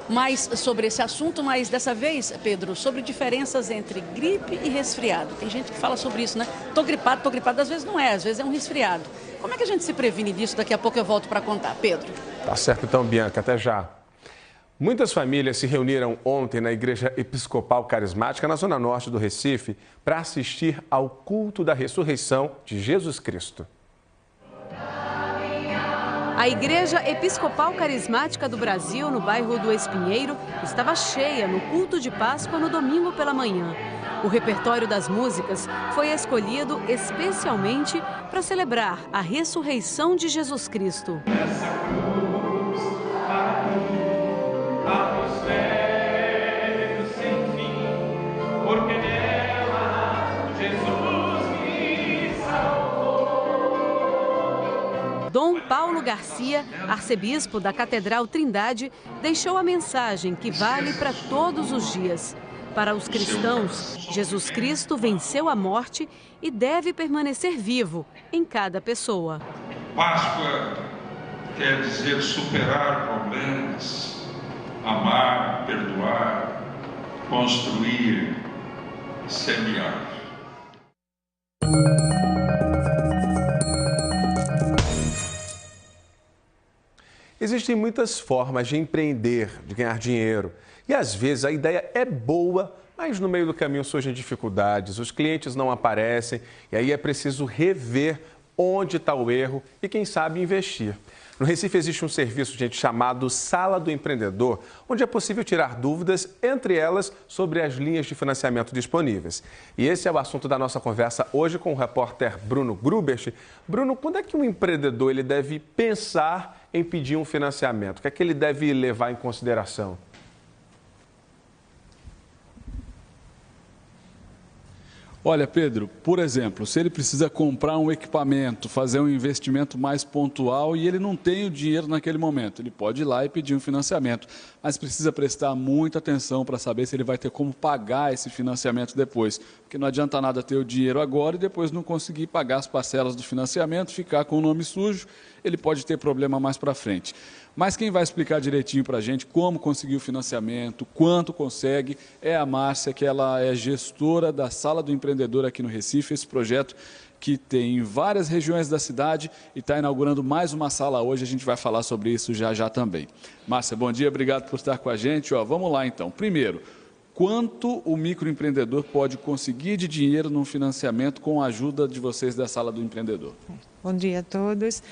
S3: mais sobre esse assunto, mas dessa vez, Pedro, sobre diferenças entre gripe e resfriado. Tem gente que fala sobre isso, né? Tô gripado, às vezes não é, às vezes é um resfriado. Como é que a gente se previne disso? Daqui a pouco eu volto para contar. Pedro.
S2: Tá certo então, Bianca, até já. Muitas famílias se reuniram ontem na Igreja Episcopal Carismática, na zona norte do Recife, para assistir ao culto da ressurreição de Jesus Cristo.
S13: A Igreja Episcopal Carismática do Brasil, no bairro do Espinheiro, estava cheia no culto de Páscoa no domingo pela manhã. O repertório das músicas foi escolhido especialmente para celebrar a ressurreição de Jesus Cristo.
S22: Porque nela Jesus me
S13: Paulo Garcia, arcebispo da Catedral Trindade, deixou a mensagem que vale para todos os dias. Para os cristãos, Jesus Cristo venceu a morte e deve permanecer vivo em cada pessoa.
S7: Páscoa quer dizer superar problemas, amar, perdoar, construir, semear.
S2: Existem muitas formas de empreender, de ganhar dinheiro. E às vezes a ideia é boa, mas no meio do caminho surgem dificuldades, os clientes não aparecem e aí é preciso rever onde está o erro e, quem sabe, investir. No Recife existe um serviço, gente, chamado Sala do Empreendedor, onde é possível tirar dúvidas, entre elas, sobre as linhas de financiamento disponíveis. E esse é o assunto da nossa conversa hoje com o repórter Bruno Grubert. Bruno, quando é que um empreendedor ele deve pensar em pedir um financiamento? O que é que ele deve levar em consideração?
S5: Olha, Pedro, por exemplo, se ele precisa comprar um equipamento, fazer um investimento mais pontual e ele não tem o dinheiro naquele momento, ele pode ir lá e pedir um financiamento, mas precisa prestar muita atenção para saber se ele vai ter como pagar esse financiamento depois, porque não adianta nada ter o dinheiro agora e depois não conseguir pagar as parcelas do financiamento, ficar com o nome sujo, ele pode ter problema mais para frente. Mas quem vai explicar direitinho para a gente como conseguir o financiamento, quanto consegue, é a Márcia, que ela é gestora da Sala do Empreendedor aqui no Recife, esse projeto que tem em várias regiões da cidade e está inaugurando mais uma sala hoje, a gente vai falar sobre isso já também. Márcia, bom dia, obrigado por estar com a gente. Vamos lá então. Primeiro, quanto o microempreendedor pode conseguir de dinheiro num financiamento com a ajuda de vocês da Sala do Empreendedor?
S22: Bom dia a todos.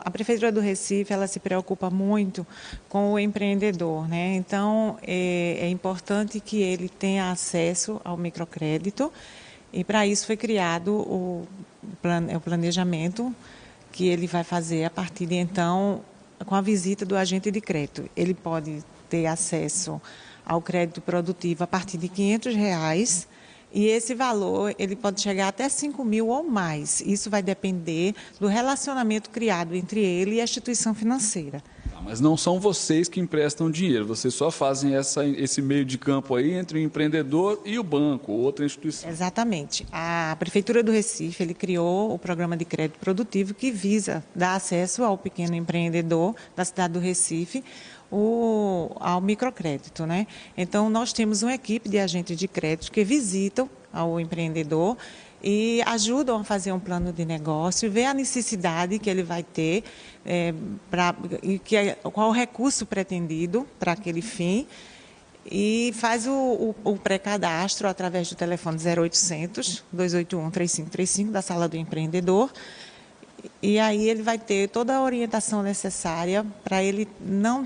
S22: A Prefeitura do Recife, ela se preocupa muito com o empreendedor, né? Então, é importante que ele tenha acesso ao microcrédito e, para isso, foi criado o planejamento que ele vai fazer a partir de então, com a visita do agente de crédito. Ele pode ter acesso ao crédito produtivo a partir de R$ 500, e esse valor ele pode chegar até 5 mil ou mais. Isso vai depender do relacionamento criado entre ele e a instituição financeira.
S5: Mas não são vocês que emprestam dinheiro, vocês só fazem esse meio de campo aí entre o empreendedor e o banco, ou outra instituição.
S22: Exatamente. A Prefeitura do Recife ele criou o programa de crédito produtivo que visa dar acesso ao pequeno empreendedor da cidade do Recife, ao microcrédito, né? Então, nós temos uma equipe de agentes de crédito que visitam ao empreendedor e ajudam a fazer um plano de negócio, ver a necessidade que ele vai ter, qual o recurso pretendido para aquele fim, e faz o pré-cadastro através do telefone 0800 281 3535 da Sala do Empreendedor. E aí ele vai ter toda a orientação necessária para ele não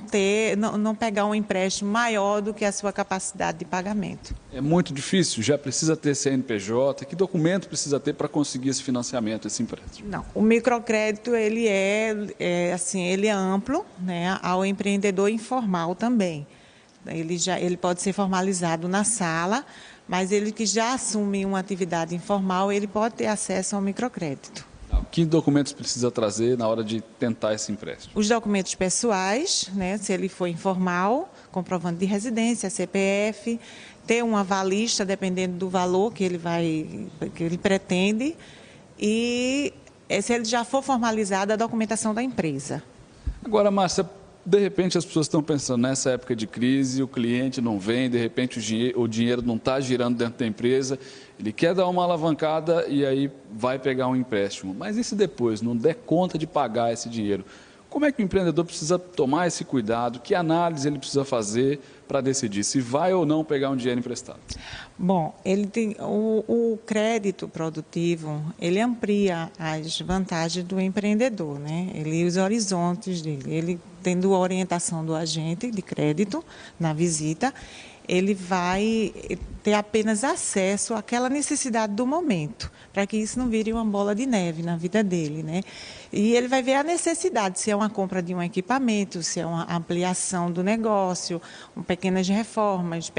S22: pegar um empréstimo maior do que a sua capacidade de pagamento.
S5: É muito difícil? Já precisa ter CNPJ? Que documento precisa ter para conseguir esse financiamento, esse empréstimo?
S22: Não, o microcrédito ele é amplo, né, ao empreendedor informal também. Ele pode ser formalizado na sala, mas ele que já assume uma atividade informal, ele pode ter acesso ao microcrédito.
S5: Que documentos precisa trazer na hora de tentar esse empréstimo?
S22: Os documentos pessoais, né, se ele for informal, comprovante de residência, CPF, ter uma avalista, dependendo do valor que ele pretende, e se ele já for formalizado, a documentação da empresa.
S5: Agora, Márcia, de repente as pessoas estão pensando, nessa época de crise, o cliente não vem, de repente o dinheiro não está girando dentro da empresa, ele quer dar uma alavancada e aí vai pegar um empréstimo. Mas e se depois não der conta de pagar esse dinheiro? Como é que o empreendedor precisa tomar esse cuidado? Que análise ele precisa fazer para decidir se vai ou não pegar um dinheiro emprestado?
S22: Bom, ele tem o crédito produtivo, ele amplia as vantagens do empreendedor, né? Ele os horizontes dele. Ele tendo a orientação do agente de crédito na visita, ele vai ter apenas acesso àquela necessidade do momento, para que isso não vire uma bola de neve na vida dele, né? E ele vai ver a necessidade, se é uma compra de um equipamento, se é uma ampliação do negócio, pequenas reformas,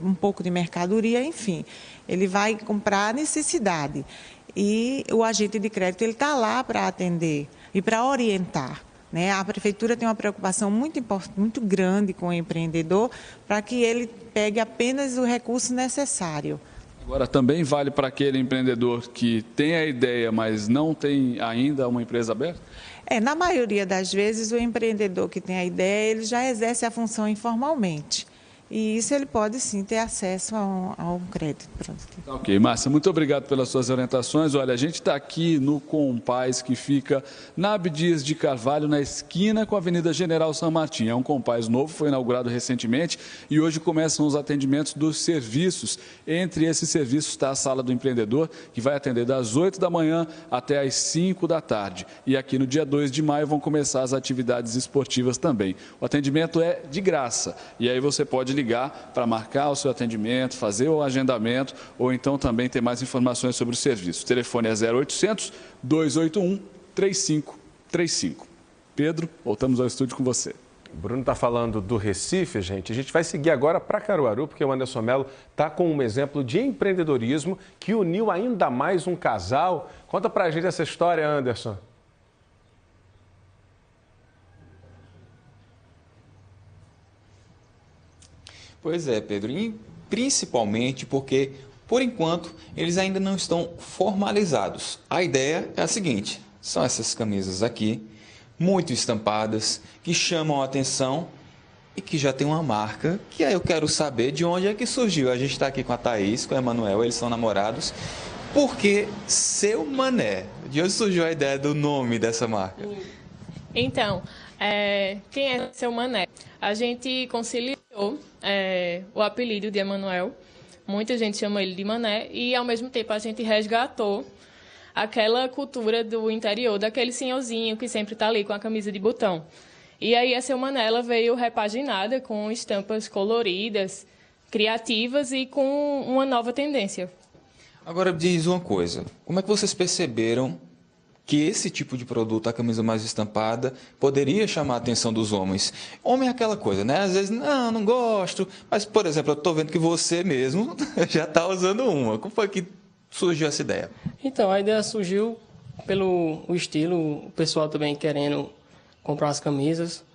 S22: um pouco de mercadoria, enfim. Ele vai comprar a necessidade. E o agente de crédito ele está lá para atender e para orientar. Né? A prefeitura tem uma preocupação muito grande com o empreendedor para que ele pegue apenas o recurso necessário.
S5: Agora, também vale para aquele empreendedor que tem a ideia, mas não tem ainda uma empresa aberta?
S22: Na maioria das vezes, o empreendedor que tem a ideia, ele já exerce a função informalmente. E isso ele pode, sim, ter acesso a um crédito.
S5: Ok, Márcia, muito obrigado pelas suas orientações. Olha, a gente está aqui no Compás, que fica na Abdias de Carvalho, na esquina com a Avenida General San Martin. É um Compás novo, foi inaugurado recentemente e hoje começam os atendimentos dos serviços. Entre esses serviços está a Sala do Empreendedor, que vai atender das 8 da manhã até às 5 da tarde. E aqui no dia 2 de maio vão começar as atividades esportivas também. O atendimento é de graça e aí você pode ligar para marcar o seu atendimento, fazer o agendamento ou então também ter mais informações sobre o serviço. O telefone é 0800 281 3535. Pedro, voltamos ao estúdio com você.
S2: O Bruno está falando do Recife, gente. A gente vai seguir agora para Caruaru, porque o Anderson Mello está com um exemplo de empreendedorismo que uniu ainda mais um casal. Conta para a gente essa história, Anderson.
S6: Pois é, Pedro, e principalmente porque, por enquanto, eles ainda não estão formalizados. A ideia é a seguinte, são essas camisas aqui, muito estampadas, que chamam a atenção e que já tem uma marca, que aí eu quero saber de onde é que surgiu. A gente está aqui com a Thaís, com o Emanuel, eles são namorados. Por que Seu Mané? De onde surgiu a ideia do nome dessa marca?
S9: Então, quem é Seu Mané? A gente conciliou o apelido de Emanuel, muita gente chama ele de Mané, e ao mesmo tempo a gente resgatou aquela cultura do interior, daquele senhorzinho que sempre está ali com a camisa de botão. E aí a Seu Mané ela veio repaginada com estampas coloridas, criativas e com uma nova tendência.
S6: Agora diz uma coisa, como é que vocês perceberam que esse tipo de produto, a camisa mais estampada, poderia chamar a atenção dos homens? Homem é aquela coisa, né? Às vezes, não gosto. Mas, por exemplo, eu estou vendo que você mesmo já está usando uma. Como foi que surgiu essa ideia?
S10: Então, a ideia surgiu pelo estilo, o pessoal também querendo comprar as camisas.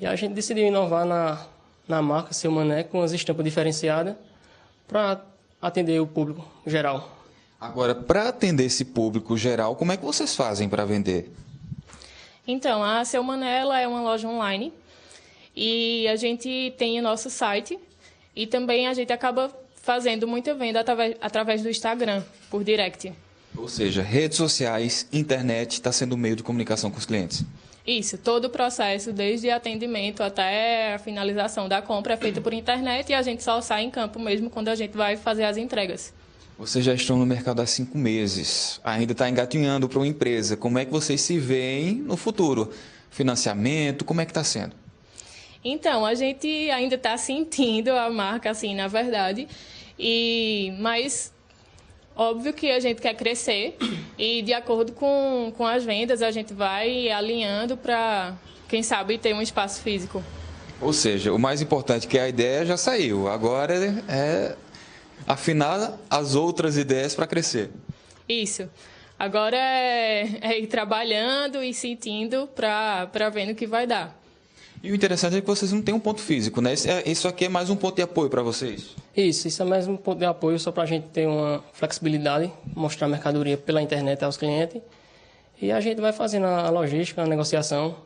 S10: E a gente decidiu inovar na marca Seu Mané com as estampas diferenciadas para atender o público geral.
S6: Agora, para atender esse público geral, como é que vocês fazem para vender?
S9: Então, a Seu Mané ela é uma loja online e a gente tem o nosso site e também a gente acaba fazendo muita venda através do Instagram, por direct.
S6: Ou seja, redes sociais, internet, está sendo o meio de comunicação com os clientes.
S9: Isso, todo o processo, desde atendimento até a finalização da compra, é feito por internet e a gente só sai em campo mesmo quando a gente vai fazer as entregas.
S6: Vocês já estão no mercado há 5 meses, ainda está engatinhando para uma empresa. Como é que vocês se veem no futuro? Financiamento, como é que está sendo?
S9: Então, a gente ainda está sentindo a marca, assim, na verdade, mas óbvio que a gente quer crescer e, de acordo com as vendas, a gente vai alinhando para, quem sabe, ter um espaço físico.
S6: Ou seja, o mais importante é que a ideia já saiu, agora é afinar as outras ideias para crescer. Isso.
S9: Agora é ir trabalhando e sentindo para ver no que vai dar.
S6: E o interessante é que vocês não têm um ponto físico, né? Isso aqui é mais um ponto de apoio para vocês?
S10: Isso é mais um ponto de apoio só para a gente ter uma flexibilidade, mostrar a mercadoria pela internet aos clientes. E a gente vai fazendo a logística, a negociação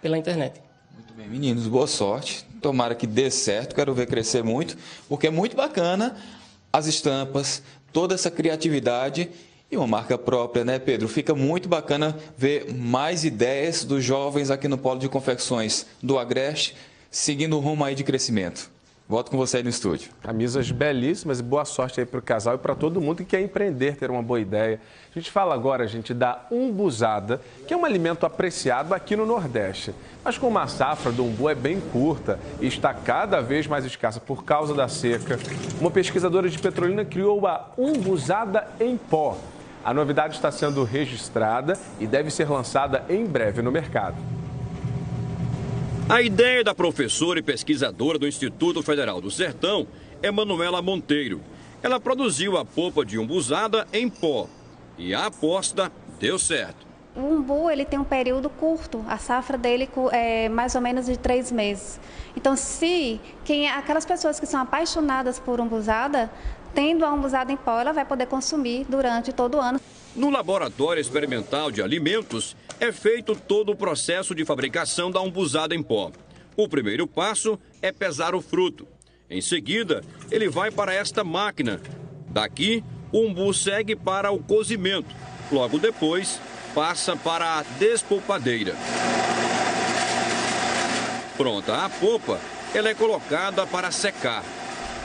S10: pela internet.
S6: Muito bem, meninos, boa sorte. Tomara que dê certo, quero ver crescer muito, porque é muito bacana as estampas, toda essa criatividade e uma marca própria, né, Pedro? Fica muito bacana ver mais ideias dos jovens aqui no Polo de Confecções do Agreste, seguindo o rumo aí de crescimento. Volto com você aí no estúdio.
S2: Camisas belíssimas e boa sorte aí para o casal e para todo mundo que quer empreender, ter uma boa ideia. A gente fala agora, gente, da umbuzada, que é um alimento apreciado aqui no Nordeste. Mas como a safra do umbu é bem curta e está cada vez mais escassa por causa da seca, uma pesquisadora de Petrolina criou a umbuzada em pó. A novidade está sendo registrada e deve ser lançada em breve no mercado.
S23: A ideia da professora e pesquisadora do Instituto Federal do Sertão é Manuela Monteiro. Ela produziu a polpa de umbuzada em pó e a aposta deu certo.
S8: O umbu, ele tem um período curto, a safra dele é mais ou menos de 3 meses. Então, aquelas pessoas que são apaixonadas por umbuzada, tendo a umbuzada em pó, ela vai poder consumir durante todo o ano.
S23: No laboratório experimental de alimentos, é feito todo o processo de fabricação da umbuzada em pó. O primeiro passo é pesar o fruto. Em seguida, ele vai para esta máquina. Daqui, o umbu segue para o cozimento. Logo depois, passa para a despolpadeira. Pronta a polpa, ela é colocada para secar.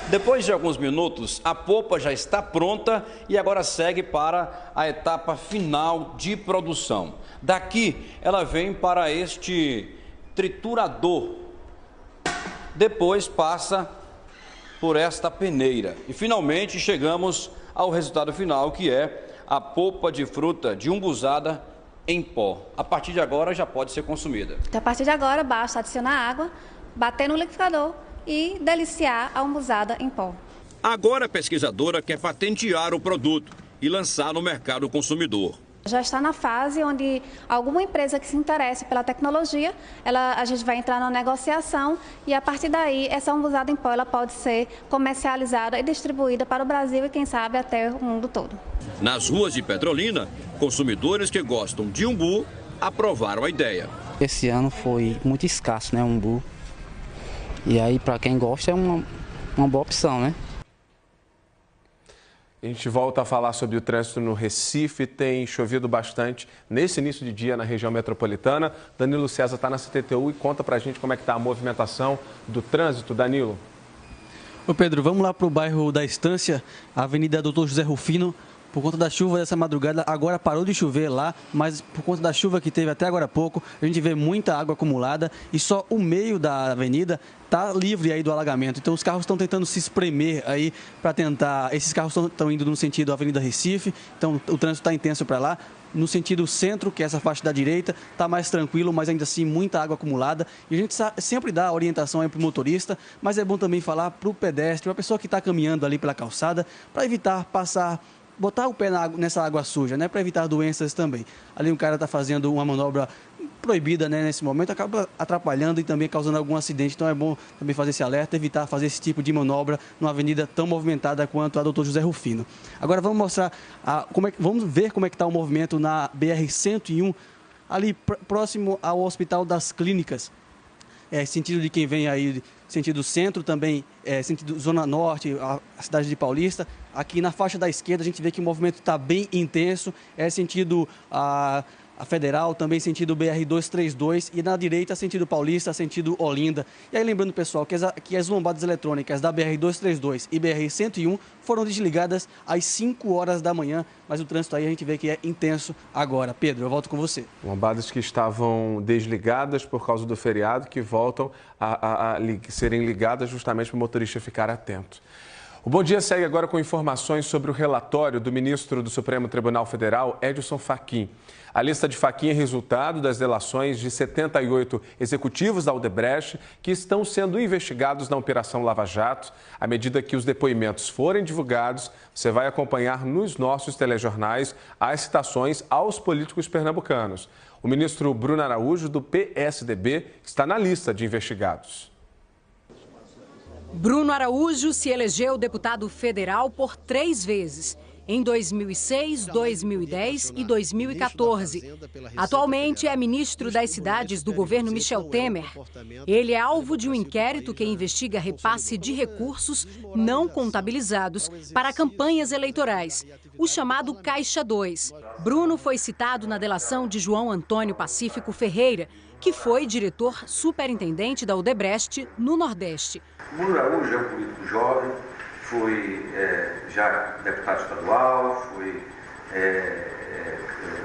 S23: Depois de alguns minutos, a polpa já está pronta e agora segue para a etapa final de produção. Daqui, ela vem para este triturador. Depois passa por esta peneira. E finalmente chegamos ao resultado final, que é a polpa de fruta de umbuzada em pó. A partir de agora já pode ser consumida.
S8: A partir de agora basta adicionar água, bater no liquidificador e deliciar a umbuzada em pó.
S23: Agora a pesquisadora quer patentear o produto e lançar no mercado consumidor.
S8: Já está na fase onde alguma empresa que se interesse pela tecnologia, a gente vai entrar na negociação e a partir daí essa umbuzada em pó ela pode ser comercializada e distribuída para o Brasil e quem sabe até o mundo todo.
S23: Nas ruas de Petrolina, consumidores que gostam de umbu aprovaram a ideia.
S11: Esse ano foi muito escasso, né, umbu. E aí para quem gosta é uma boa opção, né?
S2: A gente volta a falar sobre o trânsito no Recife. Tem chovido bastante nesse início de dia na região metropolitana. Danilo César está na CTTU e conta pra gente como é que está a movimentação do trânsito. Danilo.
S12: Ô Pedro, vamos lá para o bairro da Estância, a Avenida Doutor José Rufino. Por conta da chuva dessa madrugada, agora parou de chover lá, mas por conta da chuva que teve até agora há pouco, a gente vê muita água acumulada e só o meio da avenida está livre aí do alagamento. Então os carros estão tentando se espremer aí para tentar... Esses carros estão indo no sentido Avenida Recife, então o trânsito está intenso para lá. No sentido centro, que é essa faixa da direita, está mais tranquilo, mas ainda assim muita água acumulada. E a gente sempre dá orientação aí para o motorista, mas é bom também falar para o pedestre, para a pessoa que está caminhando ali pela calçada, para evitar botar o pé nessa água suja, né, para evitar doenças também. Ali um cara está fazendo uma manobra proibida, né, nesse momento, acaba atrapalhando e também causando algum acidente. Então é bom também fazer esse alerta, evitar fazer esse tipo de manobra numa avenida tão movimentada quanto a Doutor José Rufino. Agora vamos mostrar, vamos ver como é que está o movimento na BR-101, ali próximo ao Hospital das Clínicas. Sentido de quem vem aí, sentido centro também, sentido Zona Norte, a cidade de Paulista. Aqui na faixa da esquerda a gente vê que o movimento está bem intenso, sentido a Federal, também sentido BR-232 e na direita sentido Paulista, sentido Olinda. E aí lembrando, pessoal, que as lombadas eletrônicas da BR-232 e BR-101 foram desligadas às 5 horas da manhã, mas o trânsito aí a gente vê que é intenso agora. Pedro, eu volto com você.
S2: Lombadas que estavam desligadas por causa do feriado, que voltam a serem ligadas justamente para o motorista ficar atento. O Bom Dia segue agora com informações sobre o relatório do ministro do Supremo Tribunal Federal, Edson Fachin. A lista de Fachin é resultado das delações de 78 executivos da Odebrecht que estão sendo investigados na Operação Lava Jato. À medida que os depoimentos forem divulgados, você vai acompanhar nos nossos telejornais as citações aos políticos pernambucanos. O ministro Bruno Araújo, do PSDB, está na lista de investigados.
S14: Bruno Araújo se elegeu deputado federal por 3 vezes, em 2006, 2010 e 2014. Atualmente é ministro das Cidades do governo Michel Temer. Ele é alvo de um inquérito que investiga repasse de recursos não contabilizados para campanhas eleitorais, o chamado Caixa 2. Bruno foi citado na delação de João Antônio Pacífico Ferreira, que foi diretor superintendente da Odebrecht no Nordeste.
S24: Bruno Araújo é um político jovem, foi já deputado estadual,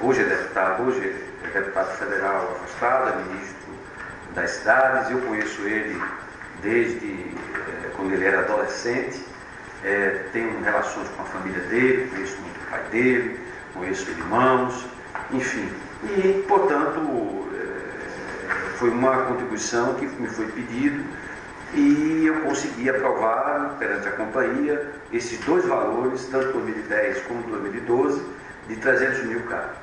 S24: hoje é deputado federal afastado, é ministro das Cidades. Eu conheço ele desde quando ele era adolescente, tenho relações com a família dele, conheço muito o pai dele, conheço irmãos, enfim. E, portanto, foi uma contribuição que me foi pedido e eu consegui aprovar perante a companhia esses 2 valores, tanto 2010 como 2012, de 300 mil carros.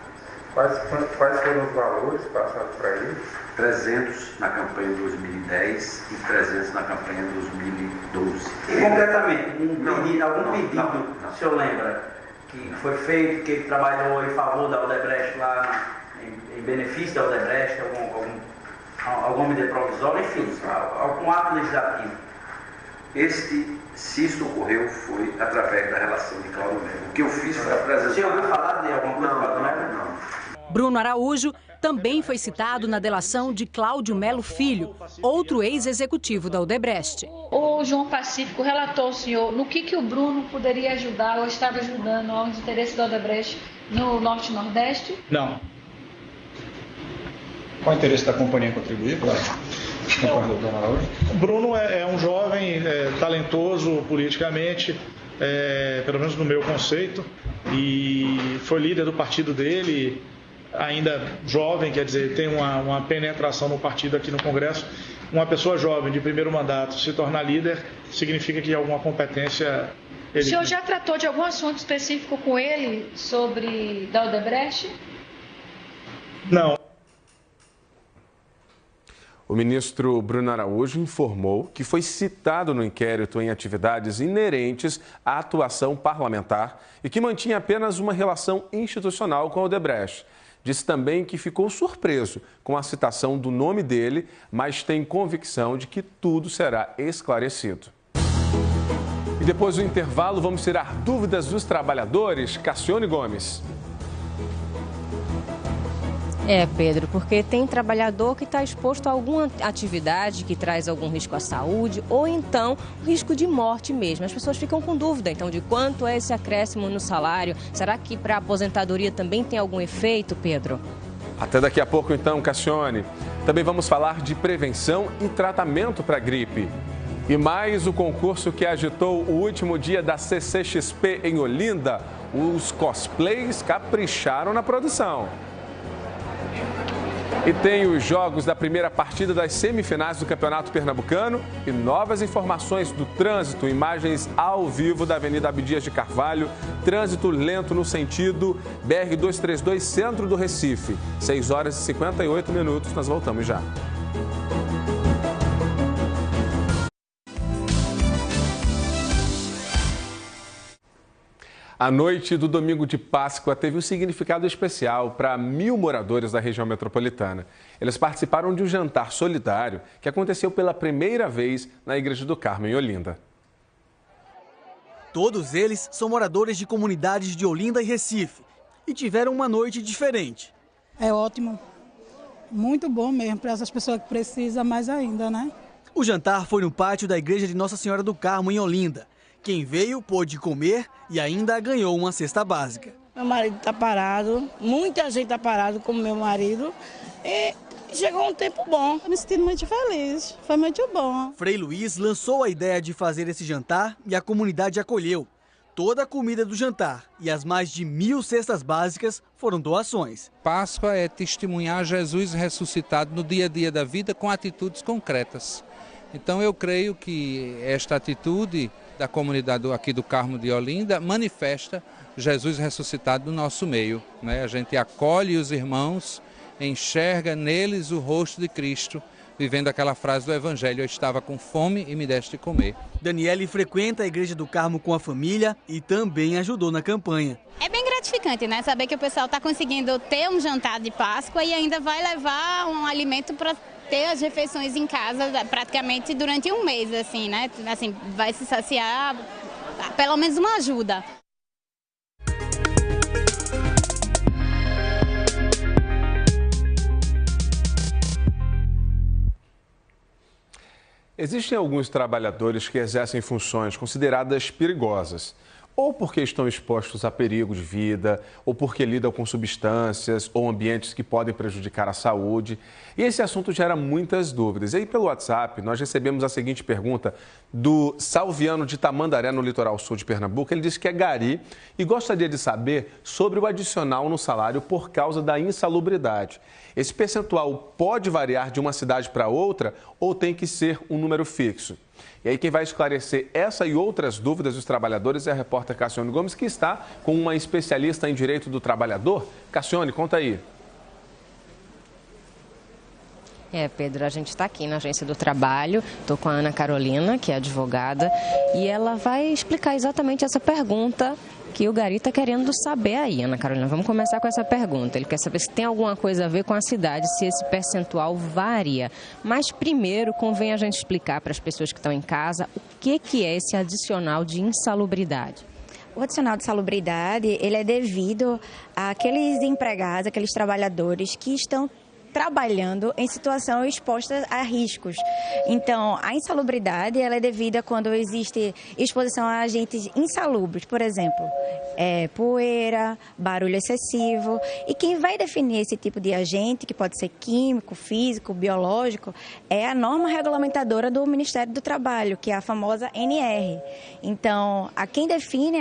S24: Quais foram os valores passados para eles? 300 na campanha de 2010 e 300 na campanha de 2012.
S15: E concretamente, algum pedido, o senhor lembra, que foi feito, que ele trabalhou em favor da Odebrecht lá, em benefício da Odebrecht, alguma medida provisória, enfim, algum ato legislativo?
S24: Se isso ocorreu, foi através da relação de Cláudio Melo. O que eu fiz foi apresentar...
S15: Você ouviu falar de alguma coisa do Cláudio Melo?
S24: Não.
S14: Bruno Araújo também foi citado na delação de Cláudio Melo Filho, outro ex-executivo da Odebrecht.
S16: O João Pacífico relatou ao senhor no que o Bruno poderia ajudar ou estava ajudando aos interesses da Odebrecht no Norte e Nordeste?
S18: Não. Qual o interesse da companhia em contribuir para a campanha do Bruno Araújo? Bruno é um jovem talentoso politicamente, pelo menos no meu conceito, e foi líder do partido dele, ainda jovem, quer dizer, tem uma penetração no partido aqui no Congresso. Uma pessoa jovem de primeiro mandato se tornar líder significa que alguma competência...
S16: O senhor já tratou de algum assunto específico com ele sobre da Odebrecht?
S18: Não.
S2: O ministro Bruno Araújo informou que foi citado no inquérito em atividades inerentes à atuação parlamentar e que mantinha apenas uma relação institucional com a Odebrecht. Disse também que ficou surpreso com a citação do nome dele, mas tem convicção de que tudo será esclarecido. E depois do intervalo, vamos tirar dúvidas dos trabalhadores. Cassione Gomes.
S4: Pedro, porque tem trabalhador que está exposto a alguma atividade que traz algum risco à saúde ou então risco de morte mesmo. As pessoas ficam com dúvida, então, de quanto é esse acréscimo no salário. Será que para a aposentadoria também tem algum efeito, Pedro?
S2: Até daqui a pouco, então, Cassione. Também vamos falar de prevenção e tratamento para a gripe. E mais o concurso que agitou o último dia da CCXP em Olinda. Os cosplays capricharam na produção. E tem os jogos da primeira partida das semifinais do Campeonato Pernambucano e novas informações do trânsito, imagens ao vivo da Avenida Abdias de Carvalho, trânsito lento no sentido BR-232, centro do Recife. 6 horas e 58 minutos, nós voltamos já. A noite do domingo de Páscoa teve um significado especial para 1.000 moradores da região metropolitana. Eles participaram de um jantar solidário que aconteceu pela primeira vez na Igreja do Carmo, em Olinda.
S12: Todos eles são moradores de comunidades de Olinda e Recife e tiveram uma noite diferente.
S19: É ótimo, muito bom mesmo para essas pessoas que precisam mais ainda, né?
S12: O jantar foi no pátio da Igreja de Nossa Senhora do Carmo, em Olinda. Quem veio pôde comer e ainda ganhou uma cesta básica.
S25: Meu marido está parado, muita gente está parado como meu marido e chegou um tempo bom.
S19: Estou me sentindo muito feliz, foi muito bom.
S12: Frei Luiz lançou a ideia de fazer esse jantar e a comunidade acolheu. Toda a comida do jantar e as mais de 1.000 cestas básicas foram doações.
S26: Páscoa é testemunhar Jesus ressuscitado no dia a dia da vida com atitudes concretas. Então eu creio que esta atitude da comunidade aqui do Carmo de Olinda manifesta Jesus ressuscitado no nosso meio, né? A gente acolhe os irmãos, enxerga neles o rosto de Cristo, vivendo aquela frase do Evangelho: eu estava com fome e me deste de comer.
S12: Daniele frequenta a Igreja do Carmo com a família e também ajudou na campanha.
S27: É bem gratificante, né? Saber que o pessoal está conseguindo ter um jantar de Páscoa e ainda vai levar um alimento para ter as refeições em casa praticamente durante um mês, assim, né? Assim, vai se saciar, pelo menos uma ajuda.
S2: Existem alguns trabalhadores que exercem funções consideradas perigosas, ou porque estão expostos a perigo de vida, ou porque lidam com substâncias ou ambientes que podem prejudicar a saúde. E esse assunto gera muitas dúvidas. E aí, pelo WhatsApp, nós recebemos a seguinte pergunta do Salviano de Tamandaré, no litoral sul de Pernambuco. Ele disse que é gari e gostaria de saber sobre o adicional no salário por causa da insalubridade. Esse percentual pode variar de uma cidade para outra ou tem que ser um número fixo? E aí quem vai esclarecer essa e outras dúvidas dos trabalhadores é a repórter Cassione Gomes, que está com uma especialista em direito do trabalhador. Cassione, conta aí.
S4: Pedro, a gente está aqui na Agência do Trabalho, estou com a Ana Carolina, que é advogada, e ela vai explicar exatamente essa pergunta que o Gari está querendo saber aí. Ana Carolina, vamos começar com essa pergunta. Ele quer saber se tem alguma coisa a ver com a cidade, se esse percentual varia. Mas primeiro convém a gente explicar para as pessoas que estão em casa o que é esse adicional de insalubridade.
S1: O adicional de salubridade, ele é devido àqueles empregados, aqueles trabalhadores que estão trabalhando em situação exposta a riscos. Então, a insalubridade ela é devida quando existe exposição a agentes insalubres, por exemplo, poeira, barulho excessivo. E quem vai definir esse tipo de agente, que pode ser químico, físico, biológico, é a norma regulamentadora do Ministério do Trabalho, que é a famosa NR. Então, a quem define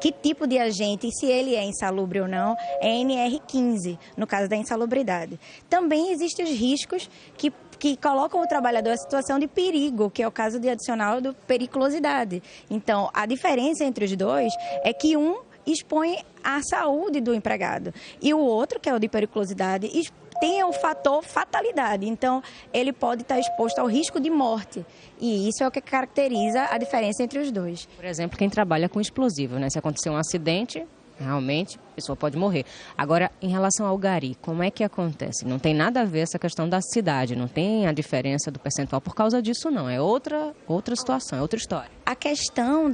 S1: que tipo de agente, se ele é insalubre ou não, é NR15, no caso da insalubridade. Também existem os riscos que colocam o trabalhador em situação de perigo, que é o caso de adicional de periculosidade. Então, a diferença entre os dois é que um expõe a saúde do empregado e o outro, que é o de periculosidade, tem o fator fatalidade. Então, ele pode estar exposto ao risco de morte. E isso é o que caracteriza a diferença entre os dois.
S4: Por exemplo, quem trabalha com explosivo, né? Se acontecer um acidente, realmente a pessoa pode morrer. Agora, em relação ao Gari, como é que acontece? Não tem nada a ver essa questão da cidade, não tem a diferença do percentual por causa disso, não. É outra situação, é outra história.
S1: A questão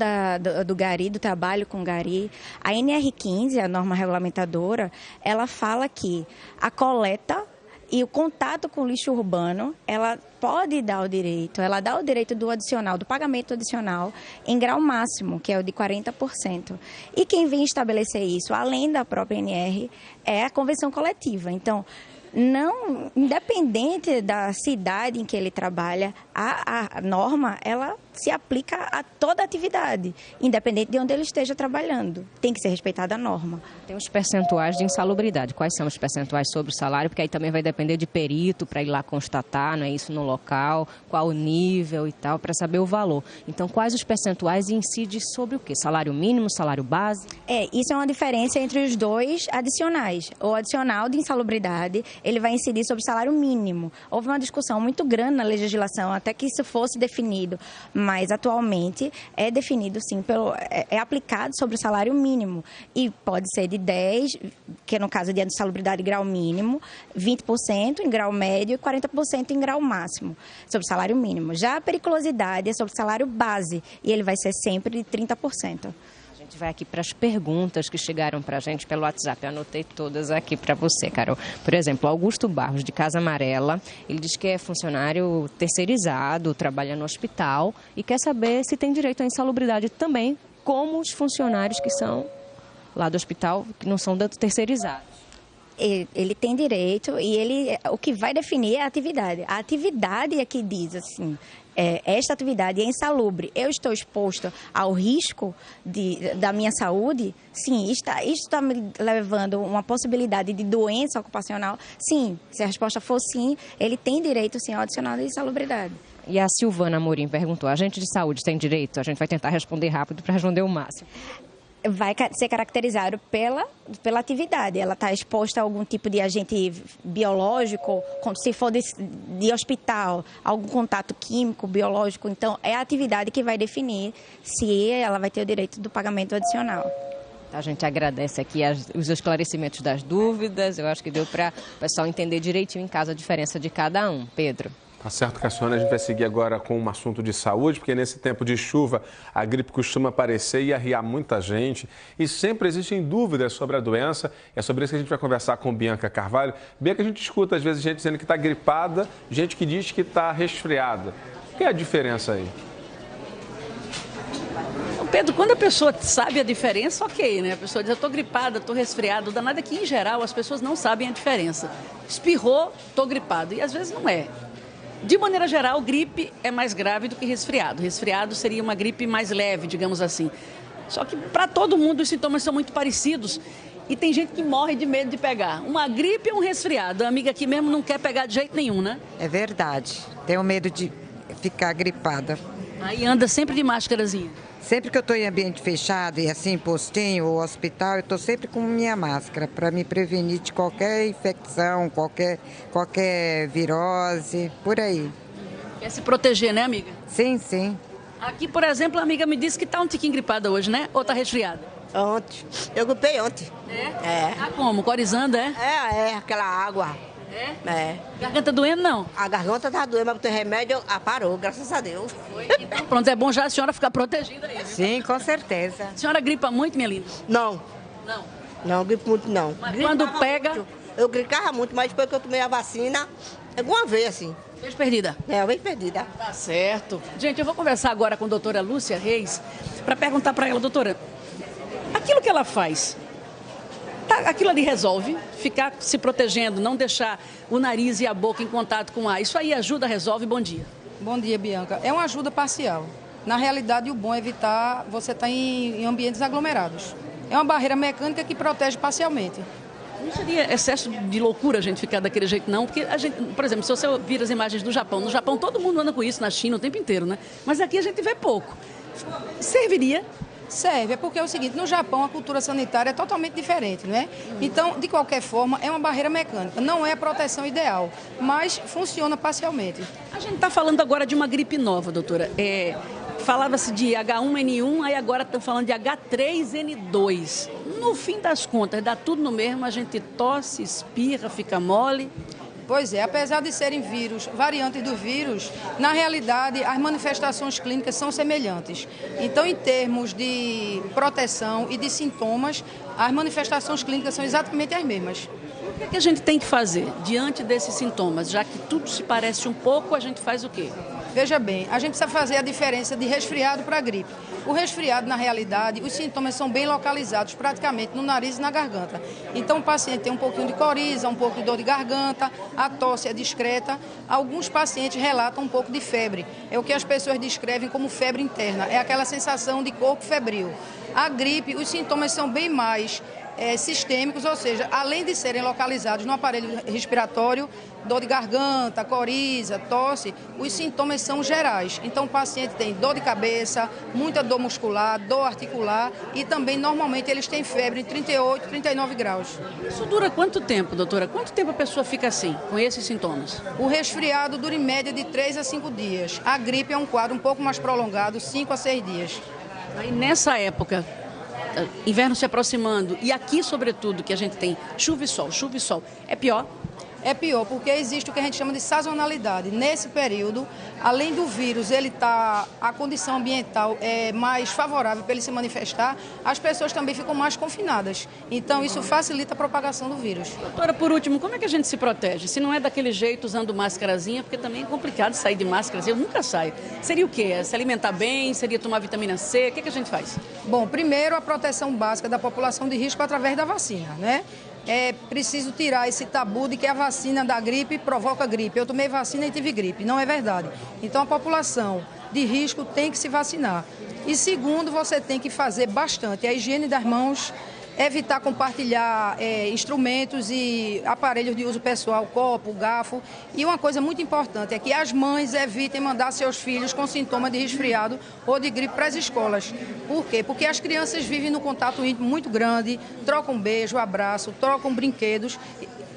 S1: do Gari, do trabalho com Gari, a NR15, a norma regulamentadora, ela fala que a coleta e o contato com o lixo urbano, ela pode dar o direito, ela dá o direito do adicional, do pagamento adicional em grau máximo, que é o de 40%. E quem vem estabelecer isso, além da própria NR, é a convenção coletiva. Então, não, independente da cidade em que ele trabalha, a norma, ela se aplica a toda atividade, independente de onde ele esteja trabalhando. Tem que ser respeitada a norma.
S4: Tem os percentuais de insalubridade. Quais são os percentuais sobre o salário? Porque aí também vai depender de perito para ir lá constatar, não é isso, no local, qual o nível e tal, para saber o valor. Então, quais os percentuais e incide sobre o quê? Salário mínimo, salário base?
S1: Isso é uma diferença entre os dois adicionais. O adicional de insalubridade, ele vai incidir sobre o salário mínimo. Houve uma discussão muito grande na legislação até que isso fosse definido, mas atualmente é definido sim, é aplicado sobre o salário mínimo e pode ser de 10%, que no caso de insalubridade grau mínimo, 20% em grau médio e 40% em grau máximo, sobre o salário mínimo. Já a periculosidade é sobre o salário base e ele vai ser sempre de 30%.
S4: A gente vai aqui para as perguntas que chegaram para a gente pelo WhatsApp. Eu anotei todas aqui para você, Carol. Por exemplo, Augusto Barros, de Casa Amarela, ele diz que é funcionário terceirizado, trabalha no hospital e quer saber se tem direito à insalubridade também, como os funcionários que são lá do hospital, que não são terceirizados.
S1: Ele tem direito e o que vai definir é a atividade. A atividade é que diz assim, esta atividade é insalubre, eu estou exposto ao risco da minha saúde, sim, isso está me levando a uma possibilidade de doença ocupacional, sim, se a resposta for sim, ele tem direito sim ao adicional de insalubridade.
S4: E a Silvana Amorim perguntou, agente de saúde tem direito? A gente vai tentar responder rápido para responder o máximo.
S1: Vai ser caracterizado pela atividade. Ela está exposta a algum tipo de agente biológico, se for de hospital, algum contato químico, biológico. Então, é a atividade que vai definir se ela vai ter o direito do pagamento adicional.
S4: A gente agradece aqui os esclarecimentos das dúvidas. Eu acho que deu para o pessoal entender direitinho em casa a diferença de cada um. Pedro.
S2: Tá certo, Cassione. A gente vai seguir agora com um assunto de saúde, porque nesse tempo de chuva a gripe costuma aparecer e arriar muita gente. E sempre existem dúvidas sobre a doença. É sobre isso que a gente vai conversar com Bianca Carvalho. Bianca, a gente escuta às vezes gente dizendo que está gripada, gente que diz que está resfriada. Qual é a diferença aí?
S3: Pedro, quando a pessoa sabe a diferença, ok, né? A pessoa diz, eu estou gripada, estou resfriado. O danado é que, em geral, as pessoas não sabem a diferença. Espirrou, estou gripado. E às vezes não é. De maneira geral, gripe é mais grave do que resfriado. Resfriado seria uma gripe mais leve, digamos assim. Só que para todo mundo os sintomas são muito parecidos e tem gente que morre de medo de pegar. Uma gripe ou um resfriado. A amiga aqui mesmo não quer pegar de jeito nenhum, né?
S7: É verdade. Tenho medo de
S5: ficar gripada.
S3: Aí anda sempre de máscarazinha?
S5: Sempre que eu estou em ambiente fechado, e assim, postinho ou hospital, eu estou sempre com minha máscara para me prevenir de qualquer infecção, qualquer virose, por aí.
S3: Quer se proteger, né, amiga?
S5: Sim, sim.
S3: Aqui, por exemplo, a amiga me disse que está um tiquinho gripada hoje, né? Ou está resfriada?
S7: Ontem. Eu gripei ontem.
S3: É? Ah, como? Corizando, é?
S7: É, aquela água. É?
S3: Garganta doendo, não?
S7: A garganta tá doendo, mas com o remédio parou, graças a Deus.
S3: Então, pronto, é bom já a senhora ficar protegida aí, viu?
S5: Sim, com certeza.
S3: A senhora gripa muito, minha linda?
S7: Não.
S3: Não?
S7: Não, gripo muito não.
S3: Mas quando pega...
S7: Muito. Eu gripava muito, mas depois que eu tomei a vacina, alguma vez assim.
S3: Vez perdida?
S7: É, vez perdida.
S3: Tá certo. Gente, eu vou conversar agora com a doutora Lúcia Reis para perguntar para ela, doutora, aquilo que ela faz, aquilo ali resolve? Ficar se protegendo, não deixar o nariz e a boca em contato com o ar. Isso aí ajuda, resolve? Bom dia.
S13: Bom dia, Bianca. É uma ajuda parcial. Na realidade, o bom é evitar você estar em ambientes aglomerados. É uma barreira mecânica que protege parcialmente.
S3: Não seria excesso de loucura a gente ficar daquele jeito, não? Porque a gente, por exemplo, se você vir as imagens do Japão, no Japão todo mundo anda com isso, na China o tempo inteiro, né? Mas aqui a gente vê pouco. Serviria?
S13: Serve, é porque é o seguinte, no Japão a cultura sanitária é totalmente diferente, não é? Então, de qualquer forma, é uma barreira mecânica, não é a proteção ideal, mas funciona parcialmente.
S3: A gente está falando agora de uma gripe nova, doutora. Falava-se de H1N1, aí agora estão falando de H3N2. No fim das contas, dá tudo no mesmo, a gente tosse, espirra, fica mole.
S13: Pois é, apesar de serem vírus, variantes do vírus, na realidade as manifestações clínicas são semelhantes. Então, em termos de proteção e de sintomas, as manifestações clínicas são exatamente as mesmas.
S3: O que a gente tem que fazer diante desses sintomas? Já que tudo se parece um pouco, a gente faz o quê?
S13: Veja bem, a gente precisa fazer a diferença de resfriado para gripe. O resfriado, na realidade, os sintomas são bem localizados, praticamente no nariz e na garganta. Então, o paciente tem um pouquinho de coriza, um pouco de dor de garganta, a tosse é discreta. Alguns pacientes relatam um pouco de febre. É o que as pessoas descrevem como febre interna. É aquela sensação de corpo febril. A gripe, os sintomas são bem mais sistêmicos, ou seja, além de serem localizados no aparelho respiratório, dor de garganta, coriza, tosse, os sintomas são gerais. Então, o paciente tem dor de cabeça, muita dor muscular, dor articular e também, normalmente, eles têm febre em 38, 39 graus.
S3: Isso dura quanto tempo, doutora? Quanto tempo a pessoa fica assim, com esses sintomas?
S13: O resfriado dura em média de 3 a 5 dias. A gripe é um quadro um pouco mais prolongado, 5 a 6 dias.
S3: Aí, nessa época, inverno se aproximando, e aqui, sobretudo, que a gente tem chuva e sol, é pior?
S13: É pior, porque existe o que a gente chama de sazonalidade. Nesse período, além do vírus, a condição ambiental é mais favorável para ele se manifestar, as pessoas também ficam mais confinadas. Então, isso facilita a propagação do vírus.
S3: Doutora, por último, como é que a gente se protege? Se não é daquele jeito, usando máscarazinha, porque também é complicado sair de máscara, eu nunca saio. Seria o quê? Se alimentar bem? Seria tomar vitamina C? O que a gente faz?
S13: Bom, primeiro, a proteção básica da população de risco através da vacina, né? É preciso tirar esse tabu de que a vacina da gripe provoca gripe. Eu tomei vacina e tive gripe. Não é verdade. Então, a população de risco tem que se vacinar. E segundo, você tem que fazer bastante a higiene das mãos, evitar compartilhar instrumentos e aparelhos de uso pessoal, copo, garfo. E uma coisa muito importante é que as mães evitem mandar seus filhos com sintomas de resfriado ou de gripe para as escolas. Por quê? Porque as crianças vivem no contato íntimo muito grande, trocam beijo, abraço, trocam brinquedos,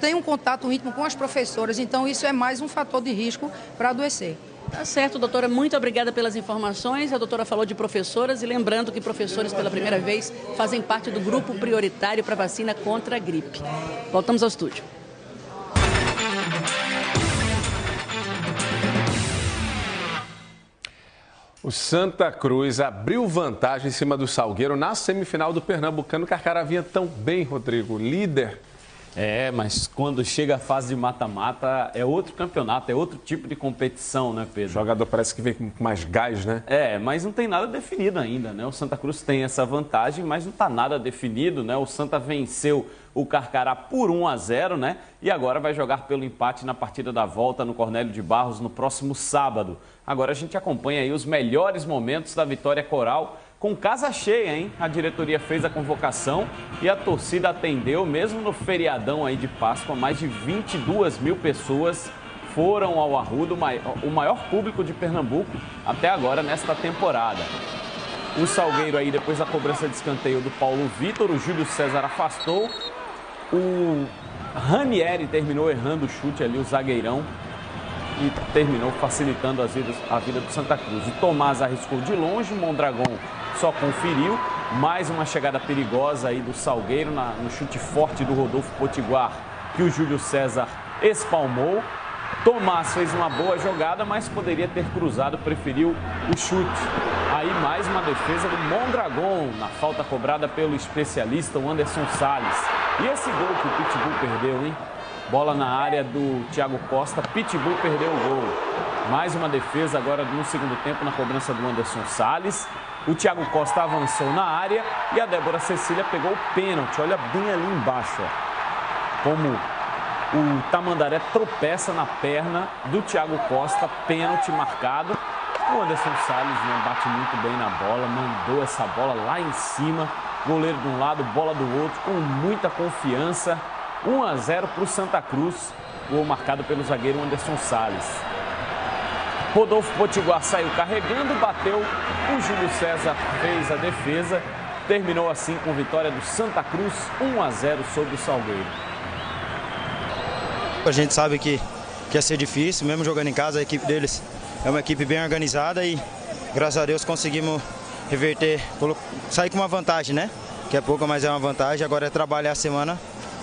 S13: têm um contato íntimo com as professoras. Então, isso é mais um fator de risco para adoecer.
S3: Tá certo, doutora. Muito obrigada pelas informações. A doutora falou de professoras e lembrando que professores, pela primeira vez, fazem parte do grupo prioritário para vacina contra a gripe. Voltamos ao estúdio.
S2: O Santa Cruz abriu vantagem em cima do Salgueiro na semifinal do Pernambucano. Carcará vinha tão bem, Rodrigo, líder.
S17: Mas quando chega a fase de mata-mata é outro campeonato, é outro tipo de competição, né, Pedro?
S2: O jogador parece que vem com mais gás, né?
S17: Mas não tem nada definido ainda, né? O Santa Cruz tem essa vantagem, mas não está nada definido, né? O Santa venceu o Carcará por 1-0, né? E agora vai jogar pelo empate na partida da volta no Cornélio de Barros no próximo sábado. Agora a gente acompanha aí os melhores momentos da Vitória Coral com casa cheia, hein? A diretoria fez a convocação e a torcida atendeu, mesmo no feriadão aí de Páscoa, mais de 22 mil pessoas foram ao Arruda o maior público de Pernambuco até agora nesta temporada. O Salgueiro aí, depois da cobrança de escanteio do Paulo Vitor, o Júlio César afastou. O Ranieri terminou errando o chute ali, o zagueirão, e terminou facilitando a vida do Santa Cruz. O Tomás arriscou de longe, o Mondragon só conferiu. Mais uma chegada perigosa aí do Salgueiro no chute forte do Rodolfo Potiguar, que o Júlio César espalmou. Tomás fez uma boa jogada, mas poderia ter cruzado, preferiu o chute. Aí mais uma defesa do Mondragon, na falta cobrada pelo especialista, o Anderson Salles. E esse gol que o Pitbull perdeu, hein? Bola na área do Thiago Costa, Pitbull perdeu o gol. Mais uma defesa agora no segundo tempo na cobrança do Anderson Salles. O Thiago Costa avançou na área e a Débora Cecília pegou o pênalti. Olha bem ali embaixo, ó. Como o Tamandaré tropeça na perna do Thiago Costa, pênalti marcado. O Anderson Salles bate muito bem na bola, mandou essa bola lá em cima. Goleiro de um lado, bola do outro, com muita confiança. 1-0 para o Santa Cruz, gol marcado pelo zagueiro Anderson Salles. Rodolfo Potiguar saiu carregando, bateu, o Júlio César fez a defesa. Terminou assim com vitória do Santa Cruz, 1-0 sobre o Salgueiro.
S6: A gente sabe que ia ser difícil, mesmo jogando em casa, a equipe deles é uma equipe bem organizada e graças a Deus conseguimos reverter, sair com uma vantagem, né? Que é pouco, mas é uma vantagem. Agora é trabalhar a semana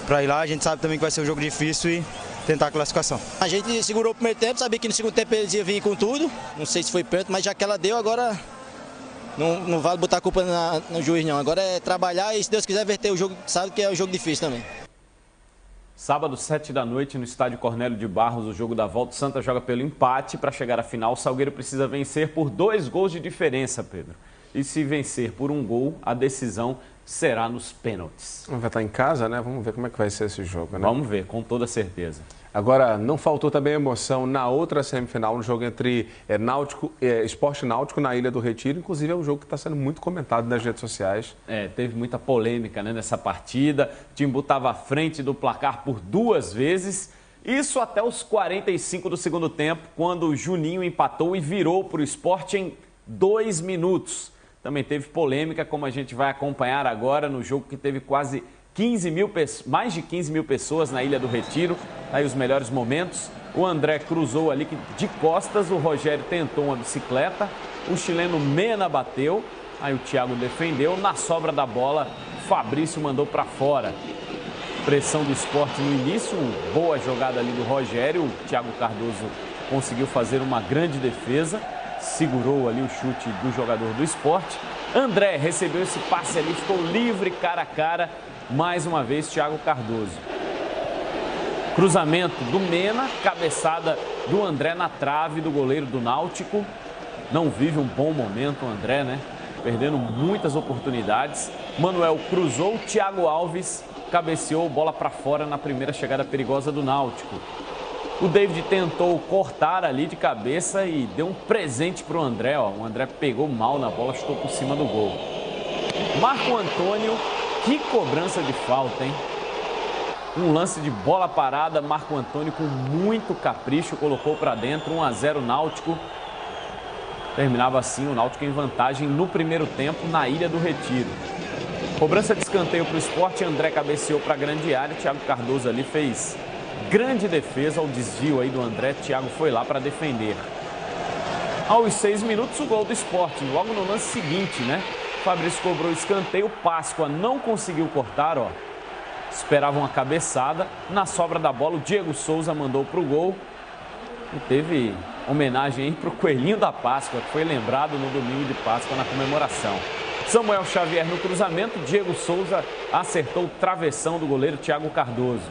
S6: para ir lá. A gente sabe também que vai ser um jogo difícil e tentar a classificação. A gente segurou o primeiro tempo, sabia que no segundo tempo eles iam vir com tudo. Não sei se foi pênalti, mas já que ela deu, agora não vale botar a culpa no juiz, não. Agora é trabalhar e, se Deus quiser, verter o jogo, sabe que é um jogo difícil também.
S17: Sábado, 7 da noite, no estádio Cornélio de Barros, o jogo da volta. O Santa joga pelo empate para chegar à final. O Salgueiro precisa vencer por 2 gols de diferença, Pedro. E se vencer por 1 gol, a decisão será nos pênaltis.
S2: Vai estar em casa, né? Vamos ver como é que vai ser esse jogo, né?
S17: Vamos ver, com toda certeza.
S2: Agora, não faltou também emoção na outra semifinal, no jogo entre Esporte Náutico na Ilha do Retiro. Inclusive, é um jogo que está sendo muito comentado nas redes sociais.
S17: Teve muita polêmica, né, nessa partida. O Timbu estava à frente do placar por 2 vezes. Isso até os 45 do segundo tempo, quando o Juninho empatou e virou para o Sport em 2 minutos. Também teve polêmica, como a gente vai acompanhar agora no jogo que teve quase mais de 15 mil pessoas na Ilha do Retiro. Aí os melhores momentos. O André cruzou ali de costas, o Rogério tentou uma bicicleta, o chileno Mena bateu, aí o Thiago defendeu. Na sobra da bola, Fabrício mandou para fora. Pressão do Sport no início, boa jogada ali do Rogério. O Thiago Cardoso conseguiu fazer uma grande defesa. Segurou ali o chute do jogador do Sport. André recebeu esse passe ali, ficou livre cara a cara. Mais uma vez, Thiago Cardoso. Cruzamento do Mena, cabeçada do André na trave do goleiro do Náutico. Não vive um bom momento o André, né? Perdendo muitas oportunidades. Manuel cruzou, Thiago Alves cabeceou, bola para fora na primeira chegada perigosa do Náutico. O David tentou cortar ali de cabeça e deu um presente para o André. Ó. O André pegou mal na bola, chutou por cima do gol. Marco Antônio, que cobrança de falta, hein? Um lance de bola parada, Marco Antônio com muito capricho colocou para dentro, 1-0 Náutico. Terminava assim o Náutico em vantagem no primeiro tempo na Ilha do Retiro. Cobrança de escanteio para o Sport, André cabeceou para a grande área, Thiago Cardoso ali fez grande defesa, ao desvio aí do André, Thiago foi lá para defender. Aos 6 minutos o gol do Sport, logo no lance seguinte, né? Fabrício cobrou escanteio, Páscoa não conseguiu cortar, ó. Esperava uma cabeçada, na sobra da bola o Diego Souza mandou para o gol. E teve homenagem aí para o Coelhinho da Páscoa, que foi lembrado no domingo de Páscoa na comemoração. Samuel Xavier no cruzamento, Diego Souza acertou o travessão do goleiro Thiago Cardoso.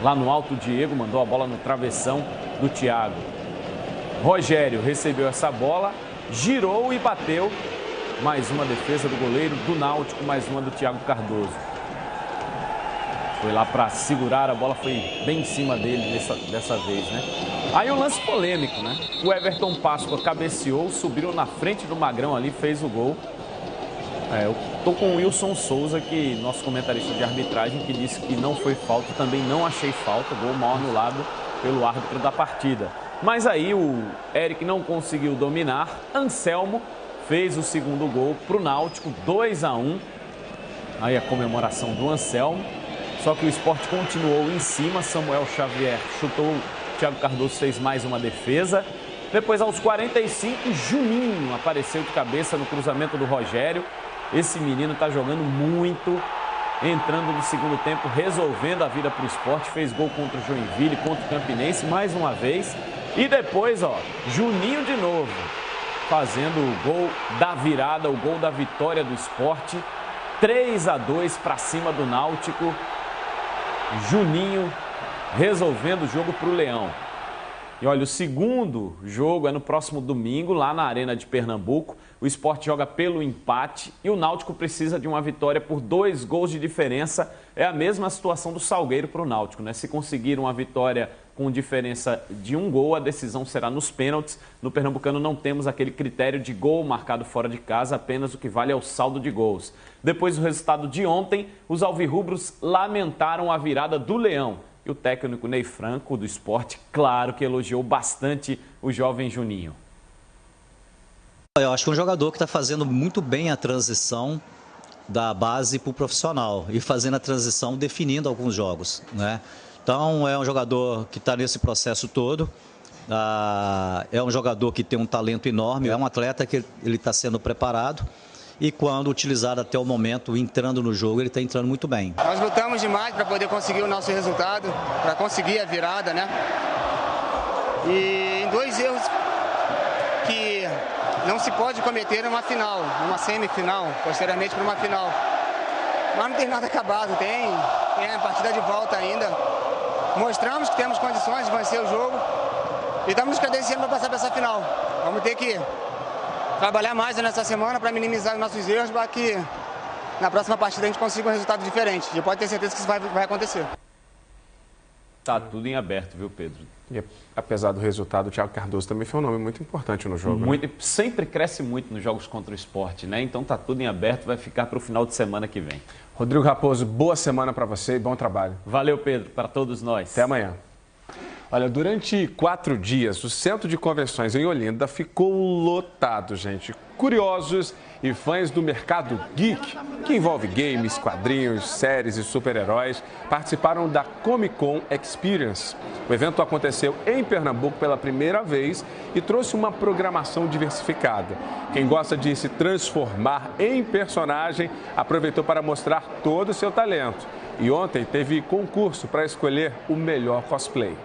S17: Lá no alto, o Diego mandou a bola no travessão do Thiago. Rogério recebeu essa bola, girou e bateu. Mais uma defesa do goleiro do Náutico, mais uma do Thiago Cardoso. Foi lá para segurar, a bola foi bem em cima dele dessa vez, né? Aí o lance polêmico, né? O Everton Páscoa cabeceou, subiu na frente do Magrão ali, fez o gol. Eu tô com o Wilson Souza, que nosso comentarista de arbitragem, que disse que não foi falta, também não achei falta, gol mal anulado. pelo árbitro da partida. Mas aí o Eric não conseguiu dominar. Anselmo fez o segundo gol para o Náutico, 2-1. Aí a comemoração do Anselmo. Só que o Sport continuou em cima. Samuel Xavier chutou, Thiago Cardoso fez mais uma defesa. Depois, aos 45, Juninho apareceu de cabeça no cruzamento do Rogério. Esse menino está jogando muito, entrando no segundo tempo, resolvendo a vida para o Sport. Fez gol contra o Joinville, contra o Campinense, mais uma vez. E depois, Juninho de novo, fazendo o gol da virada, o gol da vitória do Sport. 3-2 para cima do Náutico. Juninho resolvendo o jogo para o Leão. E olha, o segundo jogo é no próximo domingo, lá na Arena de Pernambuco. O Sport joga pelo empate e o Náutico precisa de uma vitória por 2 gols de diferença. É a mesma situação do Salgueiro para o Náutico, né? Se conseguir uma vitória com diferença de 1 gol, a decisão será nos pênaltis. No Pernambucano não temos aquele critério de gol marcado fora de casa, apenas o que vale é o saldo de gols. Depois do resultado de ontem, os alvirrubros lamentaram a virada do Leão. E o técnico Ney Franco, do Sport, claro que elogiou bastante o jovem Juninho.
S8: Eu acho que é um jogador que está fazendo muito bem a transição da base para o profissional e fazendo a transição definindo alguns jogos, né? Então é um jogador que está nesse processo todo, é um jogador que tem um talento enorme, é um atleta que ele está sendo preparado. E quando utilizado até o momento, entrando no jogo, ele está entrando muito bem.
S9: Nós lutamos demais para poder conseguir o nosso resultado, para conseguir a virada, né? E em 2 erros que não se pode cometer numa final, numa semifinal, posteriormente para uma final. Mas não tem nada acabado, tem a partida de volta ainda. Mostramos que temos condições de vencer o jogo e estamos nos credenciando para passar para essa final. Vamos ter que trabalhar mais nessa semana para minimizar os nossos erros, para que na próxima partida a gente consiga um resultado diferente. E pode ter certeza que isso vai acontecer.
S17: Tá tudo em aberto, viu, Pedro?
S2: E apesar do resultado, o Thiago Cardoso também foi um nome muito importante no jogo.
S17: Muito, né? Sempre cresce muito nos jogos contra o Sport, né? Então tá tudo em aberto, vai ficar para o final de semana que vem.
S2: Rodrigo Raposo, boa semana para você e bom trabalho.
S17: Valeu, Pedro, para todos nós.
S2: Até amanhã. Olha, durante 4 dias, o Centro de Convenções em Olinda ficou lotado, gente. Curiosos e fãs do mercado geek, que envolve games, quadrinhos, séries e super-heróis, participaram da Comic Con Experience. O evento aconteceu em Pernambuco pela primeira vez e trouxe uma programação diversificada. Quem gosta de se transformar em personagem aproveitou para mostrar todo o seu talento. E ontem teve concurso para escolher o melhor cosplay.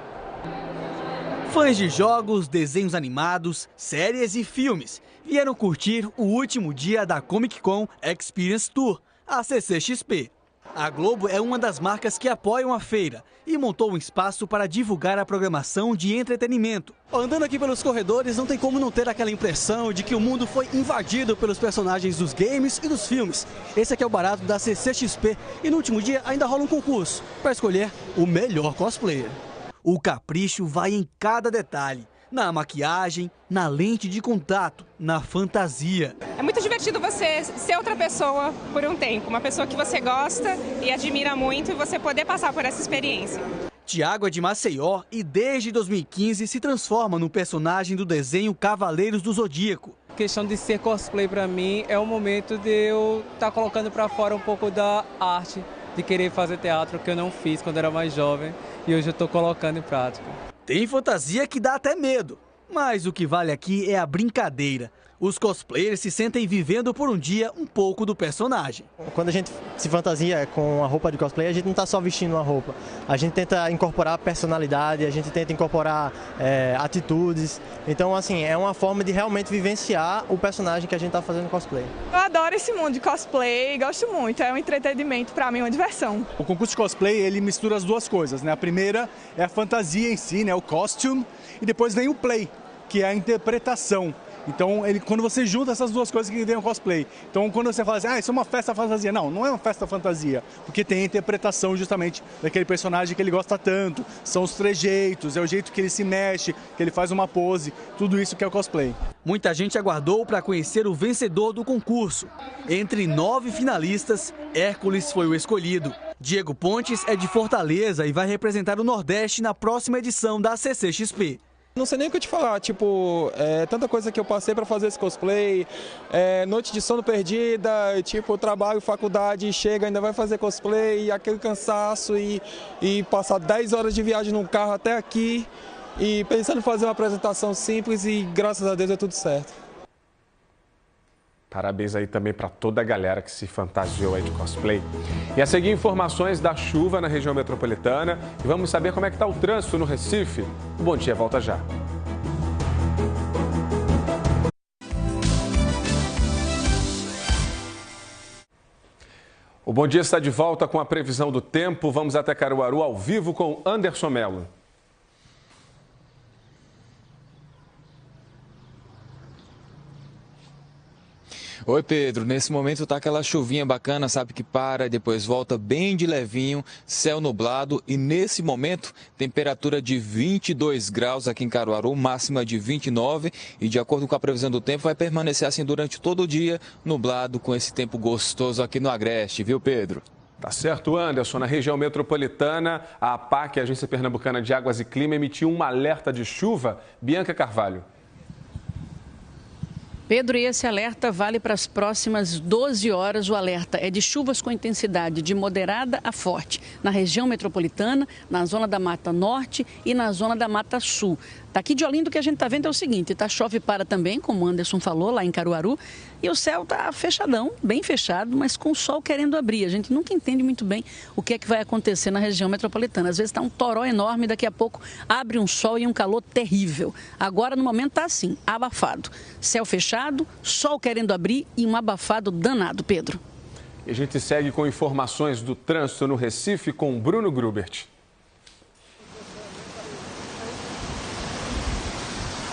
S10: Fãs de jogos, desenhos animados, séries e filmes vieram curtir o último dia da Comic Con Experience Tour, a CCXP. A Globo é uma das marcas que apoiam a feira e montou um espaço para divulgar a programação de entretenimento. Andando aqui pelos corredores, não tem como não ter aquela impressão de que o mundo foi invadido pelos personagens dos games e dos filmes. Esse aqui é o barato da CCXP e no último dia ainda rola um concurso para escolher o melhor cosplayer. O capricho vai em cada detalhe, na maquiagem, na lente de contato, na fantasia.
S20: É muito divertido você ser outra pessoa por um tempo, uma pessoa que você gosta e admira muito e você poder passar por essa experiência.
S10: Tiago é de Maceió e desde 2015 se transforma no personagem do desenho Cavaleiros do Zodíaco.
S21: A questão de ser cosplay para mim é o momento de eu estar colocando para fora um pouco da arte, de querer fazer teatro que eu não fiz quando era mais jovem e hoje eu estou colocando em prática.
S10: Tem fantasia que dá até medo, mas o que vale aqui é a brincadeira. Os cosplayers se sentem vivendo por um dia um pouco do personagem.
S22: Quando a gente se fantasia com a roupa de cosplay, a gente não está só vestindo uma roupa. A gente tenta incorporar personalidade, a gente tenta incorporar atitudes. Então, assim, é uma forma de realmente vivenciar o personagem que a gente está fazendo cosplay.
S20: Eu adoro esse mundo de cosplay, gosto muito. É um entretenimento para mim, uma diversão.
S23: O concurso de cosplay, ele mistura as duas coisas, né? A primeira é a fantasia em si, né? O costume, e depois vem o play, que é a interpretação. Então, quando você junta essas duas coisas que vem o cosplay. Então, quando você fala assim, isso é uma festa fantasia. Não, não é uma festa fantasia, porque tem a interpretação justamente daquele personagem que ele gosta tanto. São os trejeitos, é o jeito que ele se mexe, que ele faz uma pose, tudo isso que é o cosplay.
S10: Muita gente aguardou para conhecer o vencedor do concurso. Entre 9 finalistas, Hércules foi o escolhido. Diego Pontes é de Fortaleza e vai representar o Nordeste na próxima edição da CCXP.
S11: Não sei nem o que te falar, tipo, tanta coisa que eu passei para fazer esse cosplay, noite de sono perdida, tipo, trabalho, faculdade, chega, ainda vai fazer cosplay, e aquele cansaço e passar 10 horas de viagem num carro até aqui e pensando em fazer uma apresentação simples e graças a Deus é tudo certo.
S2: Parabéns aí também para toda a galera que se fantasiou aí de cosplay. E a seguir, informações da chuva na região metropolitana e vamos saber como é que está o trânsito no Recife. O Bom Dia volta já. O Bom Dia está de volta com a previsão do tempo. Vamos até Caruaru ao vivo com Anderson Mello.
S14: Oi, Pedro. Nesse momento tá aquela chuvinha bacana, sabe, que para e depois volta bem de levinho, céu nublado e nesse momento temperatura de 22 graus aqui em Caruaru, máxima de 29 e de acordo com a previsão do tempo vai permanecer assim durante todo o dia, nublado com esse tempo gostoso aqui no Agreste, viu, Pedro?
S2: Tá certo, Anderson. Na região metropolitana, a APAC, a Agência Pernambucana de Águas e Clima, emitiu um alerta de chuva. Bianca Carvalho.
S3: Pedro, e esse alerta vale para as próximas 12 horas. O alerta é de chuvas com intensidade de moderada a forte na região metropolitana, na zona da Mata Norte e na zona da Mata Sul. Daqui de Olinda o que a gente está vendo é o seguinte, tá chove para também, como o Anderson falou, lá em Caruaru, e o céu está fechadão, bem fechado, mas com o sol querendo abrir. A gente nunca entende muito bem o que é que vai acontecer na região metropolitana. Às vezes está um toró enorme, daqui a pouco abre um sol e um calor terrível. Agora, no momento, está assim, abafado. Céu fechado, sol querendo abrir e um abafado danado, Pedro.
S2: E a gente segue com informações do trânsito no Recife com Bruno Grubert.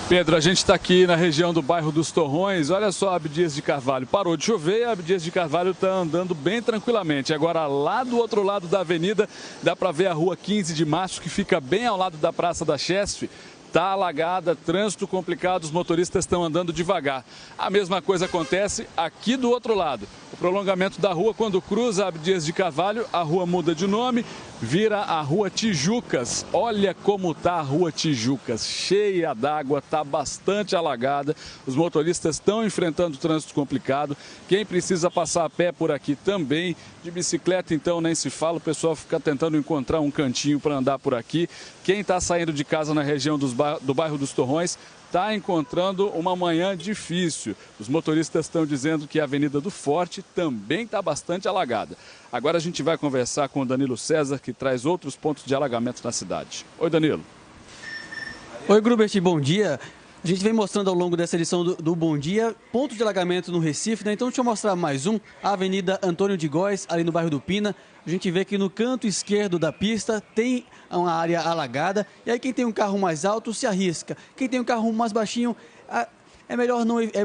S15: Pedro, a gente está aqui na região do bairro dos Torrões. Olha só, Abdias de Carvalho parou de chover e a Abdias de Carvalho está andando bem tranquilamente. Agora, lá do outro lado da avenida, dá para ver a rua 15 de março, que fica bem ao lado da Praça da Chesf. Está alagada, trânsito complicado, os motoristas estão andando devagar. A mesma coisa acontece aqui do outro lado. O prolongamento da rua, quando cruza Abdias de Carvalho, a rua muda de nome, vira a Rua Tijucas. Olha como está a Rua Tijucas, cheia d'água, está bastante alagada. Os motoristas estão enfrentando trânsito complicado. Quem precisa passar a pé por aqui também, de bicicleta então nem se fala, o pessoal fica tentando encontrar um cantinho para andar por aqui. Quem está saindo de casa na região do bairro dos Torrões está encontrando uma manhã difícil. Os motoristas estão dizendo que a Avenida do Forte também está bastante alagada. Agora a gente vai conversar com o Danilo César, que traz outros pontos de alagamento na cidade. Oi, Danilo.
S12: Oi, Grubert, bom dia. A gente vem mostrando ao longo dessa edição do Bom Dia pontos de alagamento no Recife, né? Então deixa eu mostrar mais um, a Avenida Antônio de Góes, ali no bairro do Pina. A gente vê que no canto esquerdo da pista tem uma área alagada, e aí quem tem um carro mais alto se arrisca. Quem tem um carro mais baixinho, é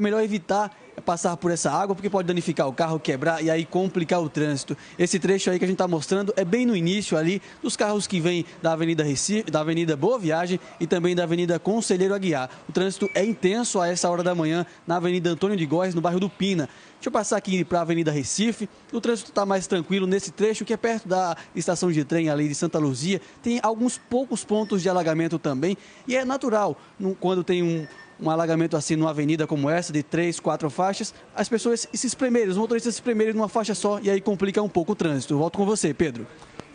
S12: melhor evitar passar por essa água, porque pode danificar o carro, quebrar e aí complicar o trânsito. Esse trecho aí que a gente está mostrando é bem no início ali dos carros que vêm da Avenida Recife, da Avenida Boa Viagem e também da Avenida Conselheiro Aguiar. O trânsito é intenso a essa hora da manhã na Avenida Antônio de Góes, no bairro do Pina. Deixa eu passar aqui para a Avenida Recife. O trânsito está mais tranquilo nesse trecho, que é perto da estação de trem ali de Santa Luzia. Tem alguns poucos pontos de alagamento também. E é natural, quando tem um alagamento assim numa avenida como essa, de 3, 4 faixas, as pessoas se espremerem, os motoristas se espremerem numa faixa só e aí complica um pouco o trânsito. Eu volto com você, Pedro.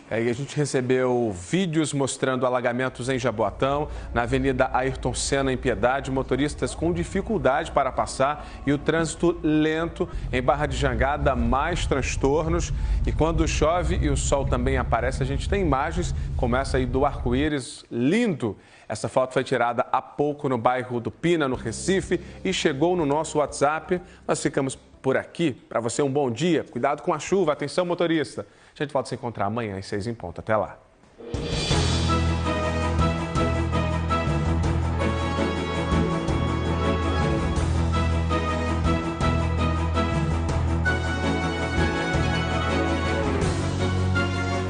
S2: A gente recebeu vídeos mostrando alagamentos em Jaboatão, na Avenida Ayrton Senna, em Piedade, motoristas com dificuldade para passar e o trânsito lento. Em Barra de Jangada, mais transtornos. E quando chove e o sol também aparece, a gente tem imagens como essa aí do arco-íris, lindo. Essa foto foi tirada há pouco no bairro do Pina, no Recife, e chegou no nosso WhatsApp. Nós ficamos por aqui. Para você, um bom dia. Cuidado com a chuva. Atenção, motorista. A gente volta a se encontrar amanhã às 6 em ponto. Até lá.